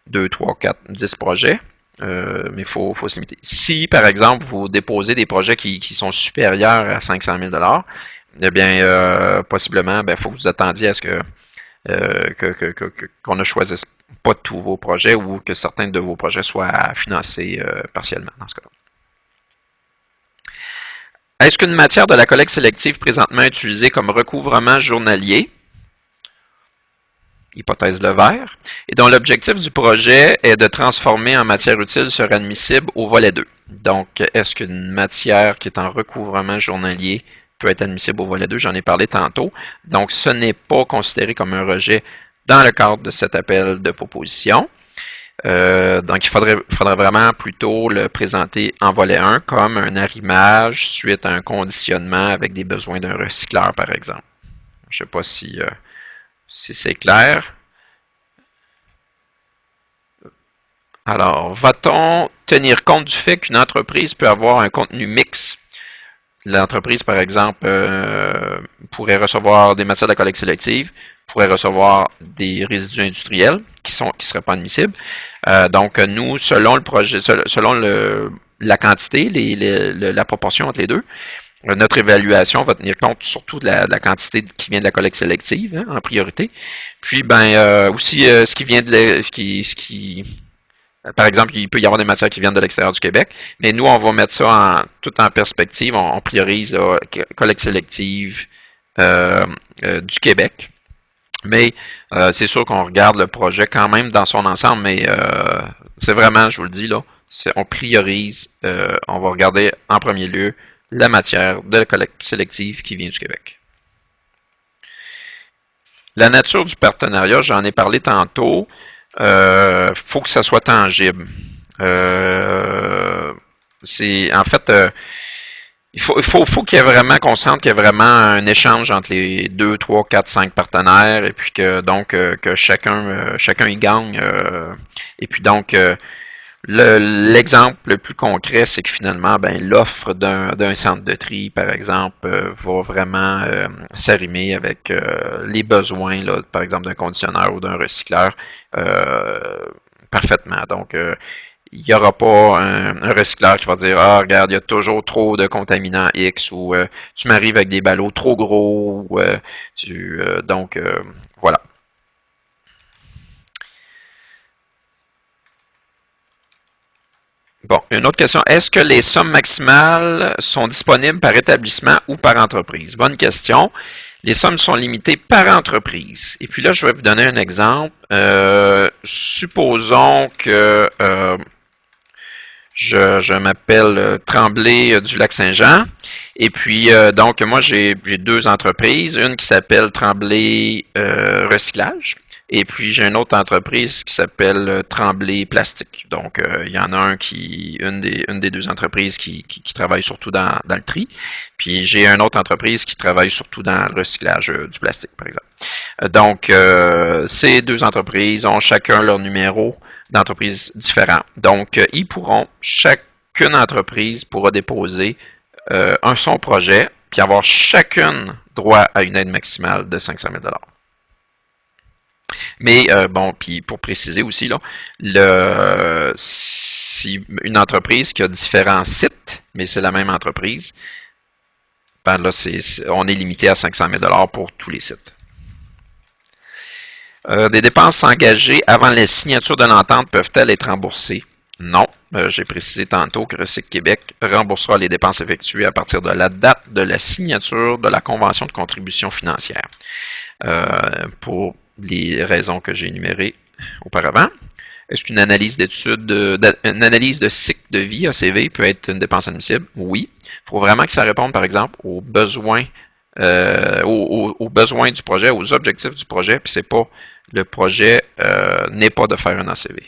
2, 3, 4, 10 projets, mais il faut se limiter. Si, par exemple, vous déposez des projets qui sont supérieurs à 500 000 $, eh bien, possiblement, il faut que vous attendiez à ce qu'on ne choisisse pas tous vos projets ou que certains de vos projets soient financés partiellement dans ce cas-là. Est-ce qu'une matière de la collecte sélective présentement utilisée comme recouvrement journalier, hypothèse le vert, et dont l'objectif du projet est de transformer en matière utile serait admissible au volet 2? Donc, est-ce qu'une matière qui est en recouvrement journalier peut être admissible au volet 2? J'en ai parlé tantôt. Donc, ce n'est pas considéré comme un rejet dans le cadre de cet appel de proposition. Donc, faudrait vraiment plutôt le présenter en volet 1 comme un arrimage suite à un conditionnement avec des besoins d'un recycleur, par exemple. Je ne sais pas si c'est clair. Alors, va-t-on tenir compte du fait qu'une entreprise peut avoir un contenu mixte? L'entreprise, par exemple, pourrait recevoir des matières de collecte sélective, pourrait recevoir des résidus industriels qui seraient pas admissibles. Donc, nous, selon le projet, selon la quantité, la proportion entre les deux, notre évaluation va tenir compte surtout de la quantité qui vient de la collecte sélective, hein, en priorité. Puis, aussi ce qui vient par exemple, il peut y avoir des matières qui viennent de l'extérieur du Québec, mais nous, on va mettre ça tout en perspective. On priorise la collecte sélective du Québec. Mais c'est sûr qu'on regarde le projet quand même dans son ensemble, mais c'est vraiment, je vous le dis, là, on priorise, on va regarder en premier lieu la matière de la collecte sélective qui vient du Québec. La nature du partenariat, j'en ai parlé tantôt. Faut que ça soit tangible. En fait, il faut qu'il y ait vraiment, qu'on sente qu'il y a vraiment un échange entre les 2, 3, 4, 5 partenaires et puis que chacun y gagne. Et puis donc, l'exemple le plus concret, c'est que finalement, l'offre d'un centre de tri, par exemple, va vraiment s'arrimer avec les besoins, là, par exemple, d'un conditionneur ou d'un recycleur parfaitement. Donc, il n'y aura pas un recycleur qui va dire ah, regarde, il y a toujours trop de contaminants X ou tu m'arrives avec des ballots trop gros. Ou, donc, voilà. Bon, une autre question. Est-ce que les sommes maximales sont disponibles par établissement ou par entreprise? Bonne question. Les sommes sont limitées par entreprise. Et puis là, je vais vous donner un exemple. Supposons que je m'appelle Tremblay du Lac-Saint-Jean. Et puis, donc, moi, j'ai deux entreprises. Une qui s'appelle Tremblay Recyclage. Et puis, j'ai une autre entreprise qui s'appelle Tremblay Plastique. Donc, il y en a une des deux entreprises qui travaille surtout dans le tri. Puis, j'ai une autre entreprise qui travaille surtout dans le recyclage du plastique, par exemple. Donc, ces deux entreprises ont chacun leur numéro d'entreprise différent. Donc, ils pourront, chacune entreprise pourra déposer son projet, puis avoir chacune droit à une aide maximale de 500 000 $. Mais bon, puis pour préciser aussi, là, si une entreprise qui a différents sites, mais c'est la même entreprise, ben là, on est limité à 500 000 $ pour tous les sites. Des dépenses engagées avant la signature de l'entente peuvent-elles être remboursées? Non. J'ai précisé tantôt que Recyc Québec remboursera les dépenses effectuées à partir de la date de la signature de la convention de contribution financière. Pour les raisons que j'ai énumérées auparavant. Est-ce qu'une analyse une analyse de cycle de vie ACV peut être une dépense admissible? Oui. Il faut vraiment que ça réponde, par exemple, aux besoins du projet, aux objectifs du projet, puis c'est pas le projet n'est pas de faire un ACV.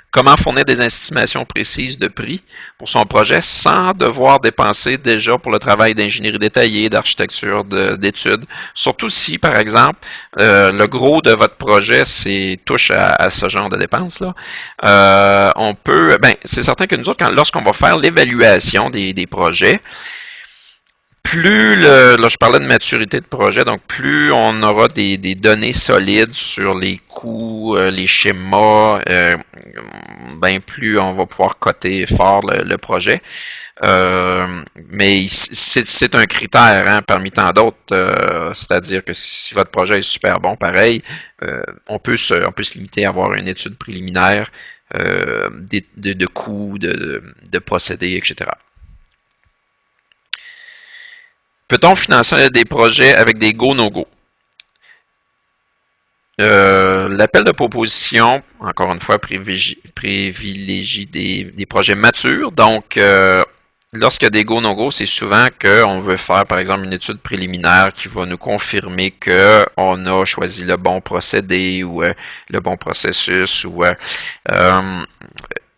Comment fournir des estimations précises de prix pour son projet sans devoir dépenser déjà pour le travail d'ingénierie détaillée, d'architecture, d'études. Surtout si, par exemple, le gros de votre projet touche à ce genre de dépenses-là. C'est certain que nous autres, lorsqu'on va faire l'évaluation des projets, là je parlais de maturité de projet, donc plus on aura des données solides sur les coûts, les schémas, plus on va pouvoir coter fort le projet. Mais c'est un critère parmi tant d'autres, c'est-à-dire que si votre projet est super bon, pareil, on peut se limiter à avoir une étude préliminaire de coûts, de procédés, etc. Peut-on financer des projets avec des go, no-go? L'appel de proposition, encore une fois, privilégie des projets matures. Donc, lorsqu'il y a des go-no-go, c'est souvent qu'on veut faire, par exemple, une étude préliminaire qui va nous confirmer qu'on a choisi le bon procédé ou le bon processus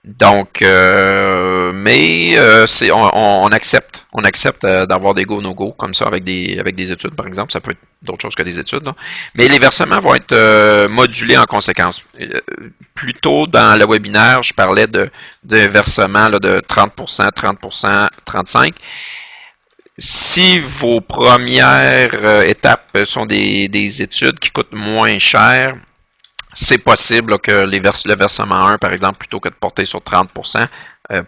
donc, on accepte d'avoir des go-no-go comme ça avec des études, par exemple. Ça peut être d'autres choses que des études, là. Mais les versements vont être modulés en conséquence. Plus tôt dans le webinaire, je parlais de versements là, de 30%, 30%, 35%. Si vos premières étapes sont des études qui coûtent moins cher, c'est possible là, que le versement 1, par exemple, plutôt que de porter sur 30%,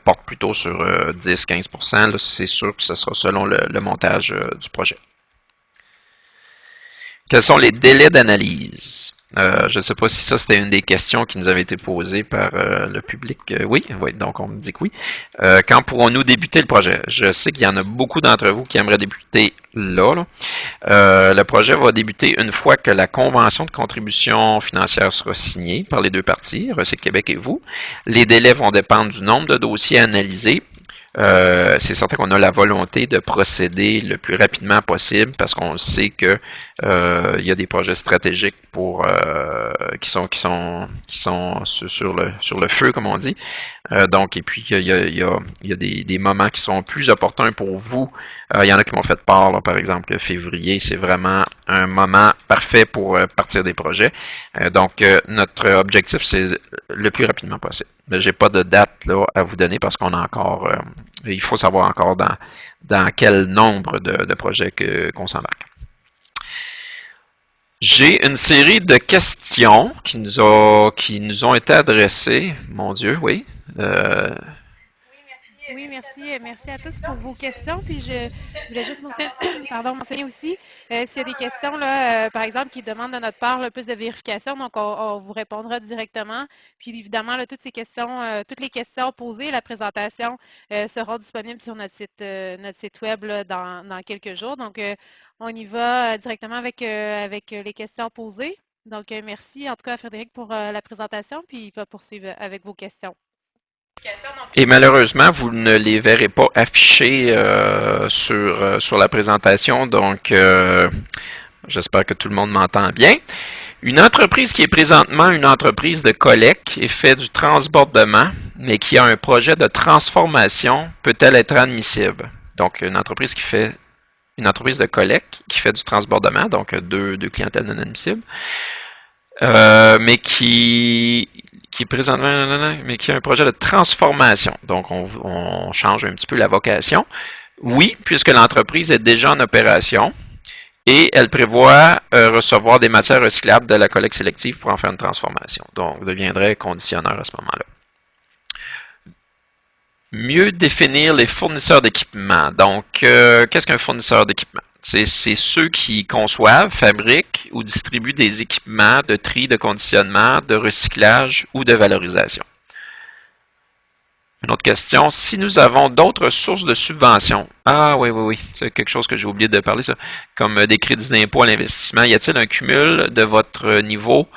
porte plutôt sur 10-15%. C'est sûr que ce sera selon le montage du projet. Quels sont les délais d'analyse? Je ne sais pas si ça, c'était une des questions qui nous avait été posée par le public. Oui, donc on me dit que oui. Quand pourrons-nous débuter le projet? Je sais qu'il y en a beaucoup d'entre vous qui aimeraient débuter là. Le projet va débuter une fois que la convention de contribution financière sera signée par les deux parties, Recycle Québec et vous. Les délais vont dépendre du nombre de dossiers analysés. C'est certain qu'on a la volonté de procéder le plus rapidement possible parce qu'on sait que il y a des projets stratégiques qui sont sur le feu, comme on dit. Donc, et puis il y a des moments qui sont plus opportuns pour vous. Il y en a qui m'ont fait part, là, par exemple, que février, c'est vraiment un moment parfait pour partir des projets. Donc, notre objectif, c'est le plus rapidement possible. Mais j'ai pas de date là, à vous donner parce qu'on a encore, il faut savoir encore dans quel nombre de projets qu'on s'embarque. J'ai une série de questions qui nous ont été adressées. Mon Dieu, oui. Oui, merci. Merci à tous pour vos questions. Puis je voulais juste mentionner aussi, s'il y a des questions, là, par exemple, qui demandent de notre part là, plus de vérification, donc on vous répondra directement. Puis évidemment, là, toutes les questions posées, la présentation seront disponibles sur notre site web là, dans quelques jours. Donc, on y va directement avec les questions posées. Donc, merci en tout cas à Frédéric pour la présentation, puis il va poursuivre avec vos questions. Et malheureusement, vous ne les verrez pas affichés sur la présentation, donc j'espère que tout le monde m'entend bien. Une entreprise qui est présentement une entreprise de collecte et fait du transbordement, mais qui a un projet de transformation, peut-elle être admissible? Donc, une entreprise de collecte qui fait du transbordement, donc deux clientèles non admissibles, mais qui est présentement, mais qui a un projet de transformation. Donc, on change un petit peu la vocation. Oui, puisque l'entreprise est déjà en opération et elle prévoit recevoir des matières recyclables de la collecte sélective pour en faire une transformation. Donc, deviendrait conditionneur à ce moment-là. Mieux définir les fournisseurs d'équipement. Donc, qu'est-ce qu'un fournisseur d'équipement? C'est ceux qui conçoivent, fabriquent ou distribuent des équipements de tri, de conditionnement, de recyclage ou de valorisation. Une autre question, si nous avons d'autres sources de subventions, oui, c'est quelque chose que j'ai oublié de parler, ça, comme des crédits d'impôt à l'investissement, y a-t-il un cumul de votre niveau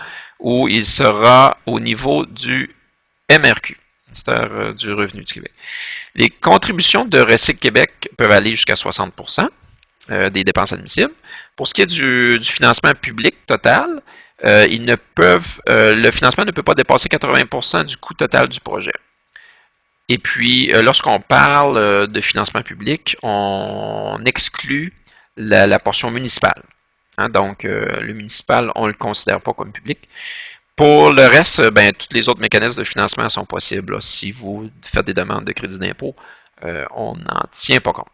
où il sera au niveau du MRQ, c'est-à-dire du Revenu du Québec? Les contributions de Recycle Québec peuvent aller jusqu'à 60%. Des dépenses admissibles. Pour ce qui est du financement public total, le financement ne peut pas dépasser 80% du coût total du projet. Et puis, lorsqu'on parle de financement public, on exclut la portion municipale. Hein, donc, le municipal, on ne le considère pas comme public. Pour le reste, tous les autres mécanismes de financement sont possibles. Là. Si vous faites des demandes de crédit d'impôt, on n'en tient pas compte.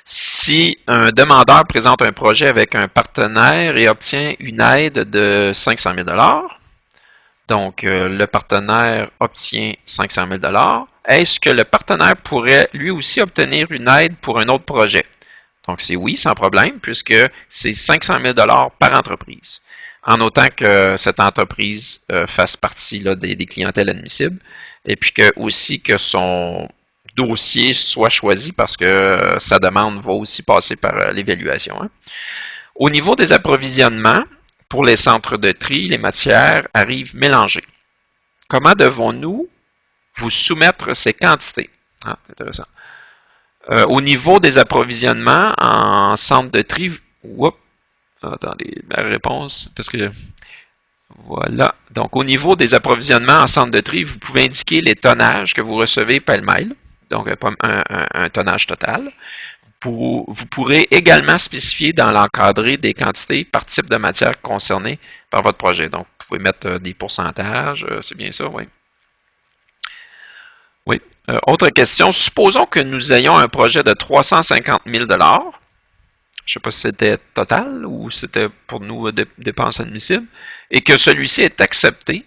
Si un demandeur présente un projet avec un partenaire et obtient une aide de 500 000 $, donc le partenaire obtient 500 000 $, est-ce que le partenaire pourrait lui aussi obtenir une aide pour un autre projet? Donc c'est oui, sans problème, puisque c'est 500 000 $ par entreprise. En autant que cette entreprise fasse partie là, des clientèles admissibles, et puis que son dossier soit choisi parce que sa demande va aussi passer par l'évaluation. Hein. Au niveau des approvisionnements, pour les centres de tri, les matières arrivent mélangées. Comment devons-nous vous soumettre ces quantités? Ah, c'est intéressant. Au niveau des approvisionnements en centre de tri, whoop, attendez, ma réponse, parce que voilà. Donc, au niveau des approvisionnements en centre de tri, vous pouvez indiquer les tonnages que vous recevez pêle-mêle, donc un tonnage total. Vous pourrez également spécifier dans l'encadré des quantités par type de matière concernée par votre projet. Donc, vous pouvez mettre des pourcentages, c'est bien ça, oui. Oui. Autre question. Supposons que nous ayons un projet de 350 000 Je ne sais pas si c'était total ou c'était pour nous dépenses admissibles, et que celui-ci est accepté.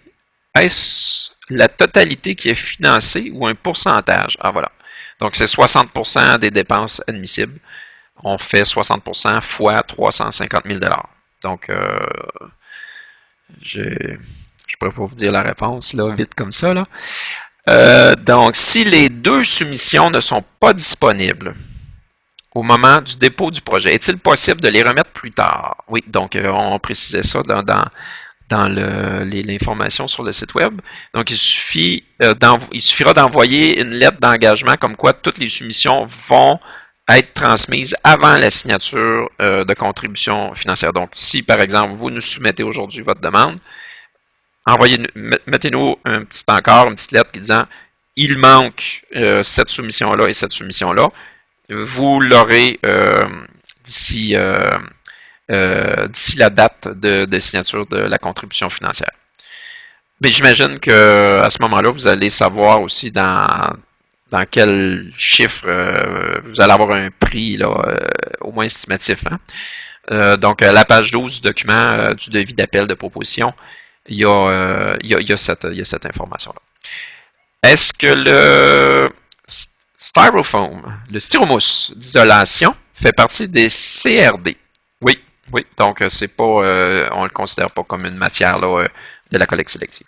Est-ce la totalité qui est financée ou un pourcentage? Ah, voilà. Donc, c'est 60% des dépenses admissibles. On fait 60% fois 350 000 Donc, je ne pourrais pas vous dire la réponse là, vite comme ça. Là. Donc, si les deux soumissions ne sont pas disponibles au moment du dépôt du projet, est-il possible de les remettre plus tard? Oui, donc on précisait ça dans l'information sur le site web. Donc, il suffira d'envoyer une lettre d'engagement comme quoi toutes les soumissions vont être transmises avant la signature de contribution financière. Donc, si, par exemple, vous nous soumettez aujourd'hui votre demande, mettez-nous un petit encart, une petite lettre qui disant il manque cette soumission-là et cette soumission-là. Vous l'aurez d'ici la date de signature de la contribution financière. Mais j'imagine qu'à ce moment-là, vous allez savoir aussi dans quel chiffre vous allez avoir un prix là, au moins estimatif. Hein? Donc, à la page 12 du document du devis d'appel de proposition, il y a cette information-là. Est-ce que le styrofoam, le styromousse d'isolation, fait partie des CRD? Oui, oui. Donc, c'est pas, on ne le considère pas comme une matière là, de la collecte sélective.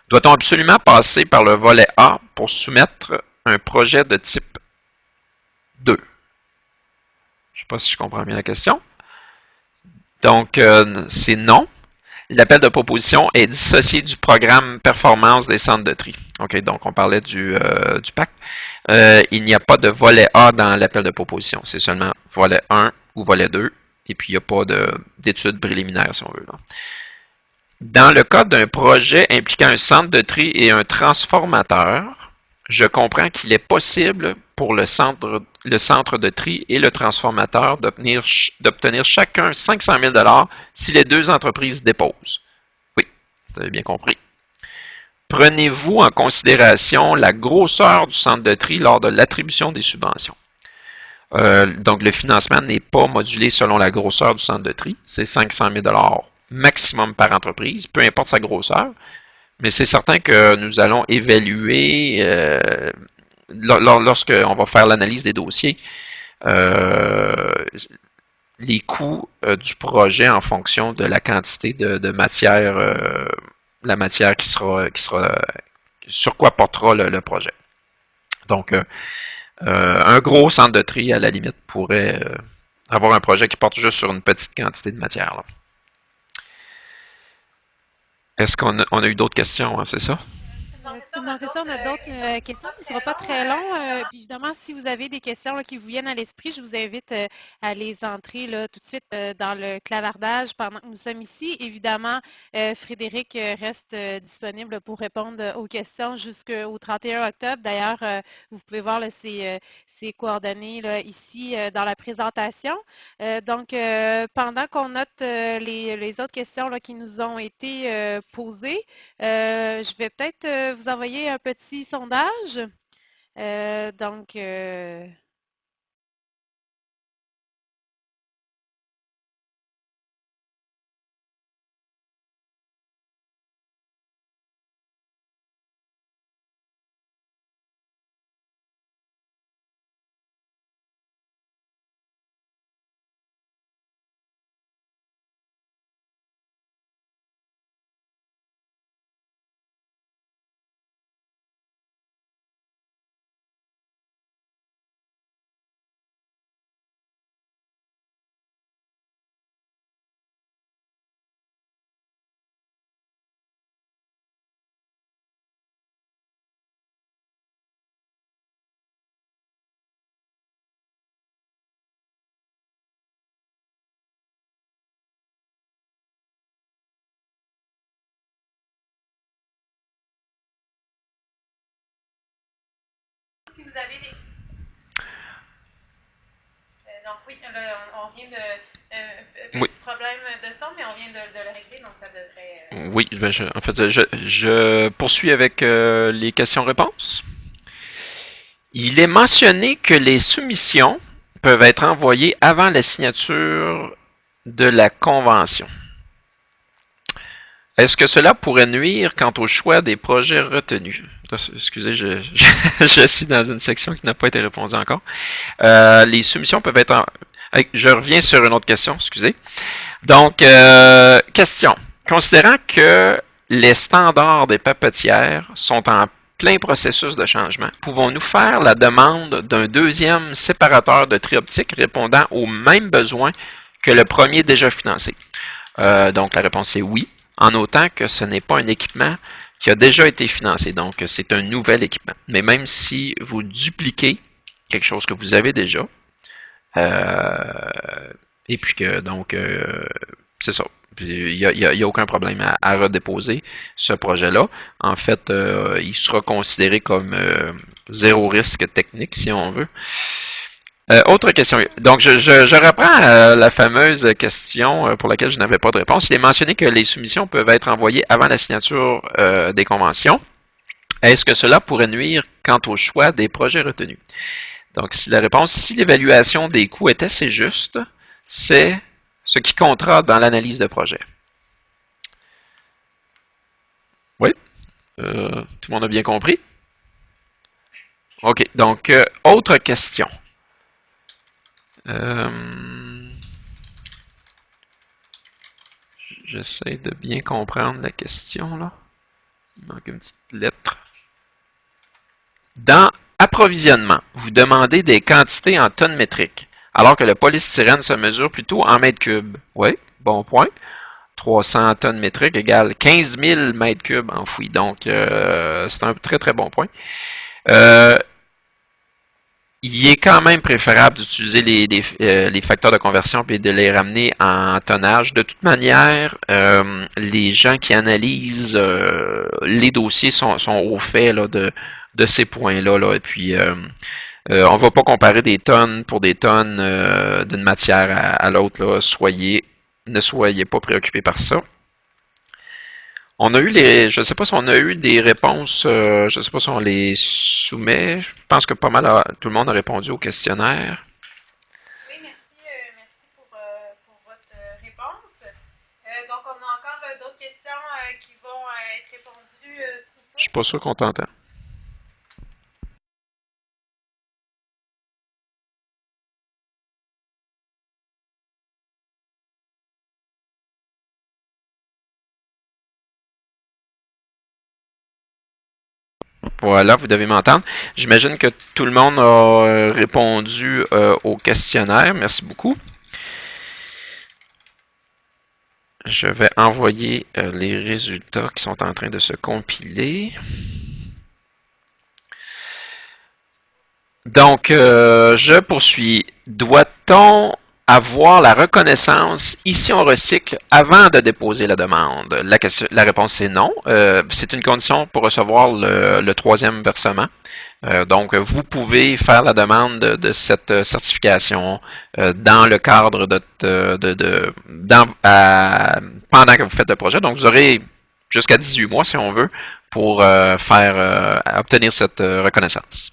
Doit-on absolument passer par le volet A pour soumettre un projet de type 2? Je ne sais pas si je comprends bien la question. Donc, c'est non. L'appel de proposition est dissocié du programme performance des centres de tri. OK, donc on parlait du PAC. Il n'y a pas de volet A dans l'appel de proposition. C'est seulement volet 1 ou volet 2. Et puis, il n'y a pas d'études préliminaires, si on veut. Là. Dans le cas d'un projet impliquant un centre de tri et un transformateur, je comprends qu'il est possible pour le centre de tri et le transformateur d'obtenir chacun 500 000 si les deux entreprises déposent. Oui, vous avez bien compris. Prenez-vous en considération la grosseur du centre de tri lors de l'attribution des subventions? Donc, le financement n'est pas modulé selon la grosseur du centre de tri. C'est 500 000 maximum par entreprise, peu importe sa grosseur. Mais c'est certain que nous allons évaluer, lorsqu'on va faire l'analyse des dossiers, les coûts du projet en fonction de la quantité de matière, la matière sur quoi portera le projet. Donc, un gros centre de tri, à la limite, pourrait avoir un projet qui porte juste sur une petite quantité de matière. Là. Est-ce qu'on a eu d'autres questions, hein, c'est ça? Non, c'est ça, on a d'autres questions, mais ce ne sera pas très long. Puis évidemment, si vous avez des questions là, qui vous viennent à l'esprit, je vous invite à les entrer là, tout de suite dans le clavardage pendant que nous sommes ici. Évidemment, Frédéric reste disponible pour répondre aux questions jusqu'au 31 octobre. D'ailleurs, vous pouvez voir là, ses coordonnées là, ici dans la présentation. Donc, pendant qu'on note les autres questions là, qui nous ont été posées, je vais peut-être vous envoyer un petit sondage. Donc, vous avez des... donc oui, là, on vient de... Oui. petit problème de son, mais on vient de le régler, donc ça devrait... Oui, ben en fait, je poursuis avec les questions-réponses. Il est mentionné que les soumissions peuvent être envoyées avant la signature de la convention. Est-ce que cela pourrait nuire quant au choix des projets retenus? Excusez, je suis dans une section qui n'a pas été répondue encore. Les soumissions peuvent être... Je reviens sur une autre question, excusez. Donc, question. Considérant que les standards des papetières sont en plein processus de changement, pouvons-nous faire la demande d'un deuxième séparateur de tri optique répondant aux mêmes besoins que le premier déjà financé? Donc, la réponse est oui, en autant que ce n'est pas un équipement qui a déjà été financé. Donc, c'est un nouvel équipement. Mais même si vous dupliquez quelque chose que vous avez déjà, et puis que, donc, c'est ça. Il n'y a aucun problème à redéposer ce projet-là. En fait, il sera considéré comme zéro risque technique, si on veut. Autre question. Donc, je reprends la fameuse question pour laquelle je n'avais pas de réponse. Il est mentionné que les soumissions peuvent être envoyées avant la signature des conventions. Est-ce que cela pourrait nuire quant au choix des projets retenus? Donc, si la réponse, si l'évaluation des coûts est assez juste, c'est ce qui comptera dans l'analyse de projet. Oui? Tout le monde a bien compris? OK. Donc, autre question. J'essaie de bien comprendre la question, là. Il manque une petite lettre. Dans approvisionnement, vous demandez des quantités en tonnes métriques, alors que le polystyrène se mesure plutôt en mètres cubes. Oui, bon point. 300 tonnes métriques égale 15 000 mètres cubes enfouis. Donc, c'est un très, très bon point. Il est quand même préférable d'utiliser les facteurs de conversion et de les ramener en tonnage. De toute manière, les gens qui analysent les dossiers sont au fait là, de ces points-là. Là. Et puis, on ne va pas comparer des tonnes pour des tonnes d'une matière à l'autre. Ne soyez pas préoccupés par ça. On a eu je ne sais pas si on a eu des réponses, je ne sais pas si on les soumet. Je pense que pas mal, tout le monde a répondu au questionnaire. Oui, merci pour votre réponse. Donc, on a encore d'autres questions qui vont être répondues sous peu. Je suis pas sûr qu'on t'entend. Voilà, vous devez m'entendre. J'imagine que tout le monde a répondu au questionnaire. Merci beaucoup. Je vais envoyer les résultats qui sont en train de se compiler. Donc, je poursuis. Doit-on avoir la reconnaissance ici on recycle avant de déposer la demande? La réponse est non. C'est une condition pour recevoir le troisième versement. Donc, vous pouvez faire la demande de cette certification dans le cadre pendant que vous faites le projet. Donc, vous aurez jusqu'à 18 mois, si on veut, pour obtenir cette reconnaissance.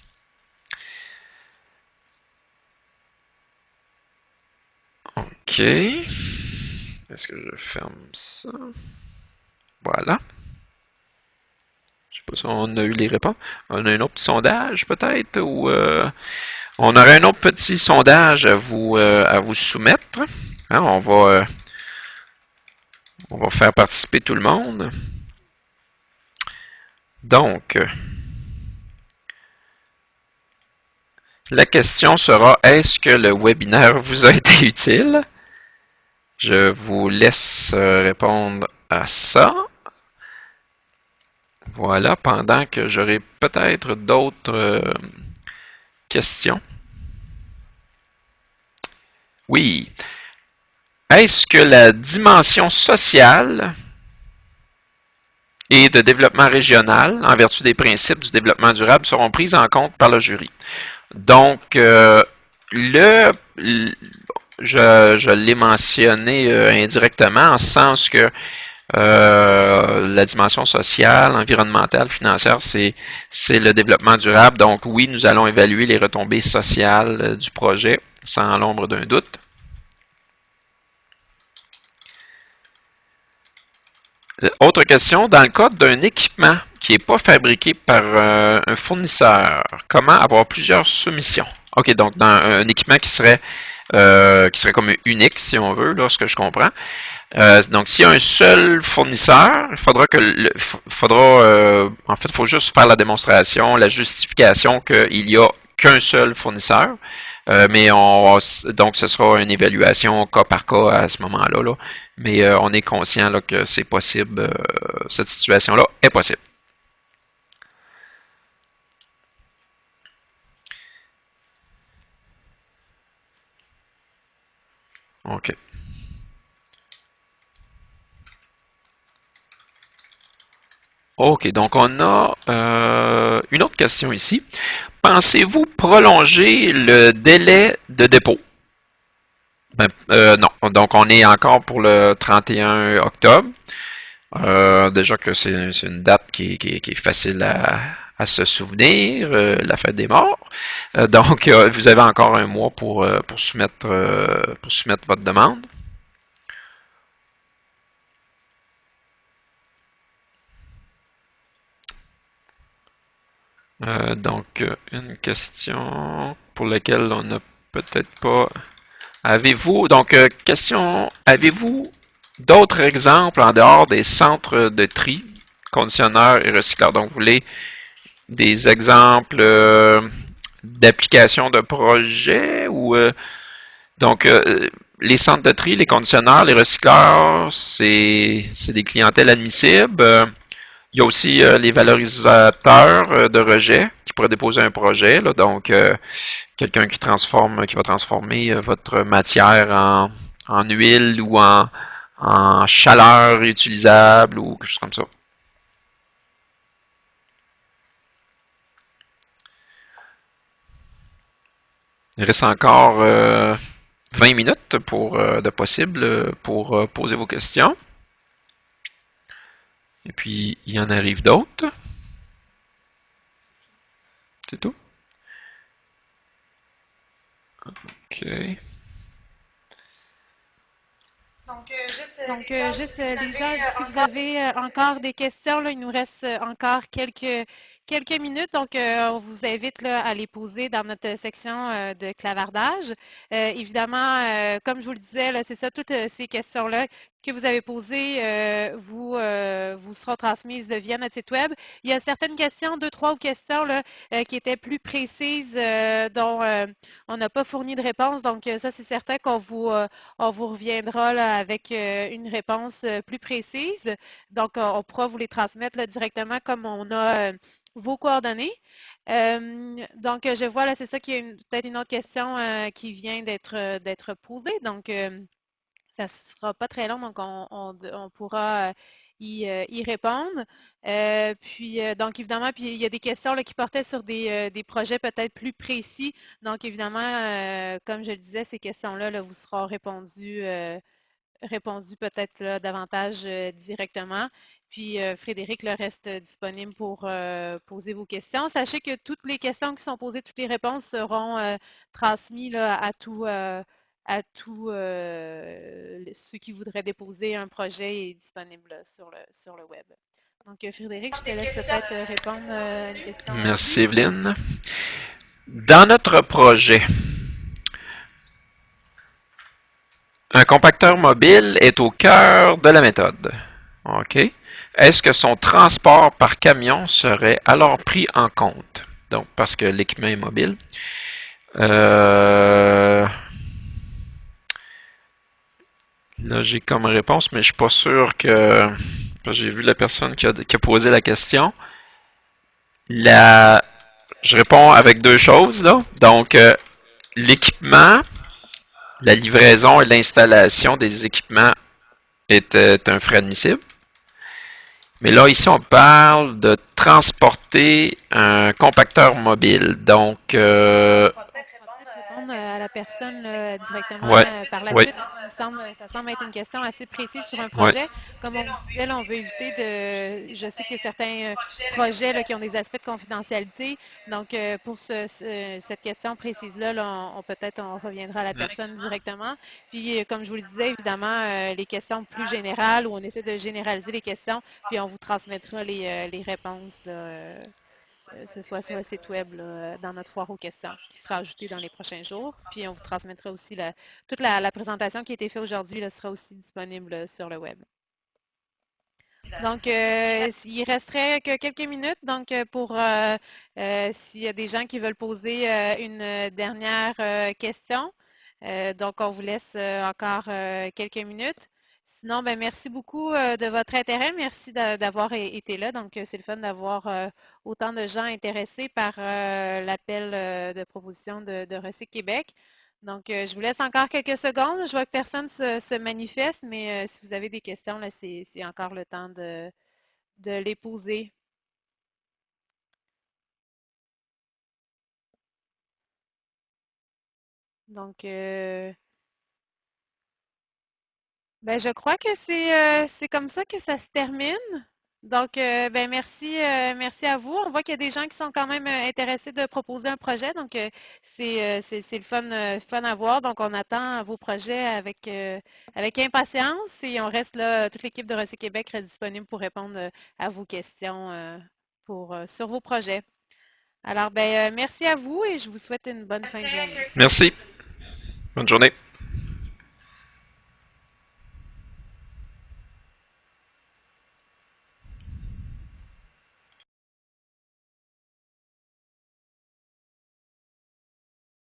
OK. Est-ce que je ferme ça? Voilà. Je sais pas si on a eu les réponses. On a un autre petit sondage peut-être ou on aurait un autre petit sondage à vous soumettre. Hein, on va faire participer tout le monde. Donc, la question sera, est-ce que le webinaire vous a été utile? Je vous laisse répondre à ça. Voilà, pendant que j'aurai peut-être d'autres questions. Oui. Est-ce que la dimension sociale et de développement régional, en vertu des principes du développement durable, seront prises en compte par le jury. Donc, je l'ai mentionné indirectement, en ce sens que la dimension sociale, environnementale, financière, c'est le développement durable. Donc oui, nous allons évaluer les retombées sociales du projet, sans l'ombre d'un doute. Autre question, dans le cas d'un équipement qui n'est pas fabriqué par un fournisseur, comment avoir plusieurs soumissions? OK, donc dans un équipement qui serait comme unique, si on veut, là, ce que je comprends. Donc, s'il y a un seul fournisseur, il faudra en fait, il faut juste faire la démonstration, la justification qu'il n'y a qu'un seul fournisseur. Mais donc, ce sera une évaluation cas par cas à ce moment-là. Là. Mais on est conscient là, que c'est possible, cette situation-là est possible. OK. OK, donc on a une autre question ici. Pensez-vous prolonger le délai de dépôt? Non, donc on est encore pour le 31 octobre. Déjà que c'est une date qui est facile à se souvenir, la fête des morts. Donc, vous avez encore un mois pour soumettre votre demande. Donc, une question pour laquelle on n'a peut-être pas... Avez-vous d'autres exemples en dehors des centres de tri, conditionneurs et recycleurs? Donc, vous voulez des exemples d'application de projets ou donc les centres de tri, les conditionneurs, les recycleurs, c'est des clientèles admissibles. Il y a aussi les valorisateurs de rejet qui pourraient déposer un projet. Là, donc, quelqu'un qui va transformer votre matière en huile ou en chaleur réutilisable ou quelque chose comme ça. Il reste encore 20 minutes de possible pour poser vos questions. Et puis, il y en arrive d'autres. C'est tout? OK. Donc, juste les gens, si vous avez encore des questions, là, il nous reste encore quelques minutes. Donc, on vous invite là, à les poser dans notre section de clavardage. Évidemment, comme je vous le disais, c'est ça, toutes ces questions-là que vous avez posées vous seront transmises via notre site web. Il y a certaines questions, 2, 3 questions là, qui étaient plus précises, dont on n'a pas fourni de réponse. Donc, ça, c'est certain qu'on vous reviendra là, avec une réponse plus précise. Donc, on pourra vous les transmettre là, directement comme on a vos coordonnées. Donc, je vois là, c'est ça qu'il y a peut-être une autre question qui vient d'être posée. Donc, ça ne sera pas très long, donc on pourra y répondre. Donc, évidemment, puis il y a des questions là, qui portaient sur des projets peut-être plus précis. Donc, évidemment, comme je le disais, ces questions-là là, vous seront répondues peut-être là, davantage directement. Puis Frédéric le reste disponible pour poser vos questions. Sachez que toutes les questions qui sont posées, toutes les réponses seront transmises là, à tous ceux qui voudraient déposer un projet est disponible sur le web. Donc, Frédéric, je te laisse peut-être répondre à une question. Merci, Evelyne. Dans notre projet, un compacteur mobile est au cœur de la méthode. OK. Est-ce que son transport par camion serait alors pris en compte? Donc, parce que l'équipement est mobile. Là, j'ai comme réponse, mais je suis pas sûr que... J'ai vu la personne qui a posé la question. Je réponds avec deux choses, là. Donc, l'équipement, la livraison et l'installation des équipements est un frais admissible. Mais là, ici, on parle de transporter un compacteur mobile. Donc, On pourra peut-être répondre à la personne là, directement ouais, par la oui, suite. Ça semble être une question assez précise sur un ouais. projet. Comme on vous disait, là, on veut éviter de. Je sais qu'il y a certains projets là, qui ont des aspects de confidentialité. Donc, pour cette question précise-là, là, peut-être on reviendra à la personne directement. Puis, comme je vous le disais, évidemment, les questions plus générales où on essaie de généraliser les questions, puis on vous transmettra les réponses là, ce soit sur le site web, là, dans notre foire aux questions, qui sera ajoutée dans les prochains jours. Puis on vous transmettra aussi toute la présentation qui a été faite aujourd'hui là, sera aussi disponible sur le web. Donc, il resterait que quelques minutes. Donc, pour s'il y a des gens qui veulent poser une dernière question, donc on vous laisse encore quelques minutes. Sinon, ben, merci beaucoup de votre intérêt. Merci d'avoir été là. Donc, c'est le fun d'avoir autant de gens intéressés par l'appel de proposition de Recyc Québec. Donc, je vous laisse encore quelques secondes. Je vois que personne se manifeste, mais si vous avez des questions, là, c'est encore le temps de les poser. Donc, ben, je crois que c'est comme ça que ça se termine. Donc, ben, merci à vous. On voit qu'il y a des gens qui sont quand même intéressés de proposer un projet. Donc, c'est le fun à voir. Donc, on attend vos projets avec impatience et on reste là, toute l'équipe de Recyc Québec reste disponible pour répondre à vos questions sur vos projets. Alors, ben, merci à vous et je vous souhaite une bonne fin de journée. Merci. Bonne journée.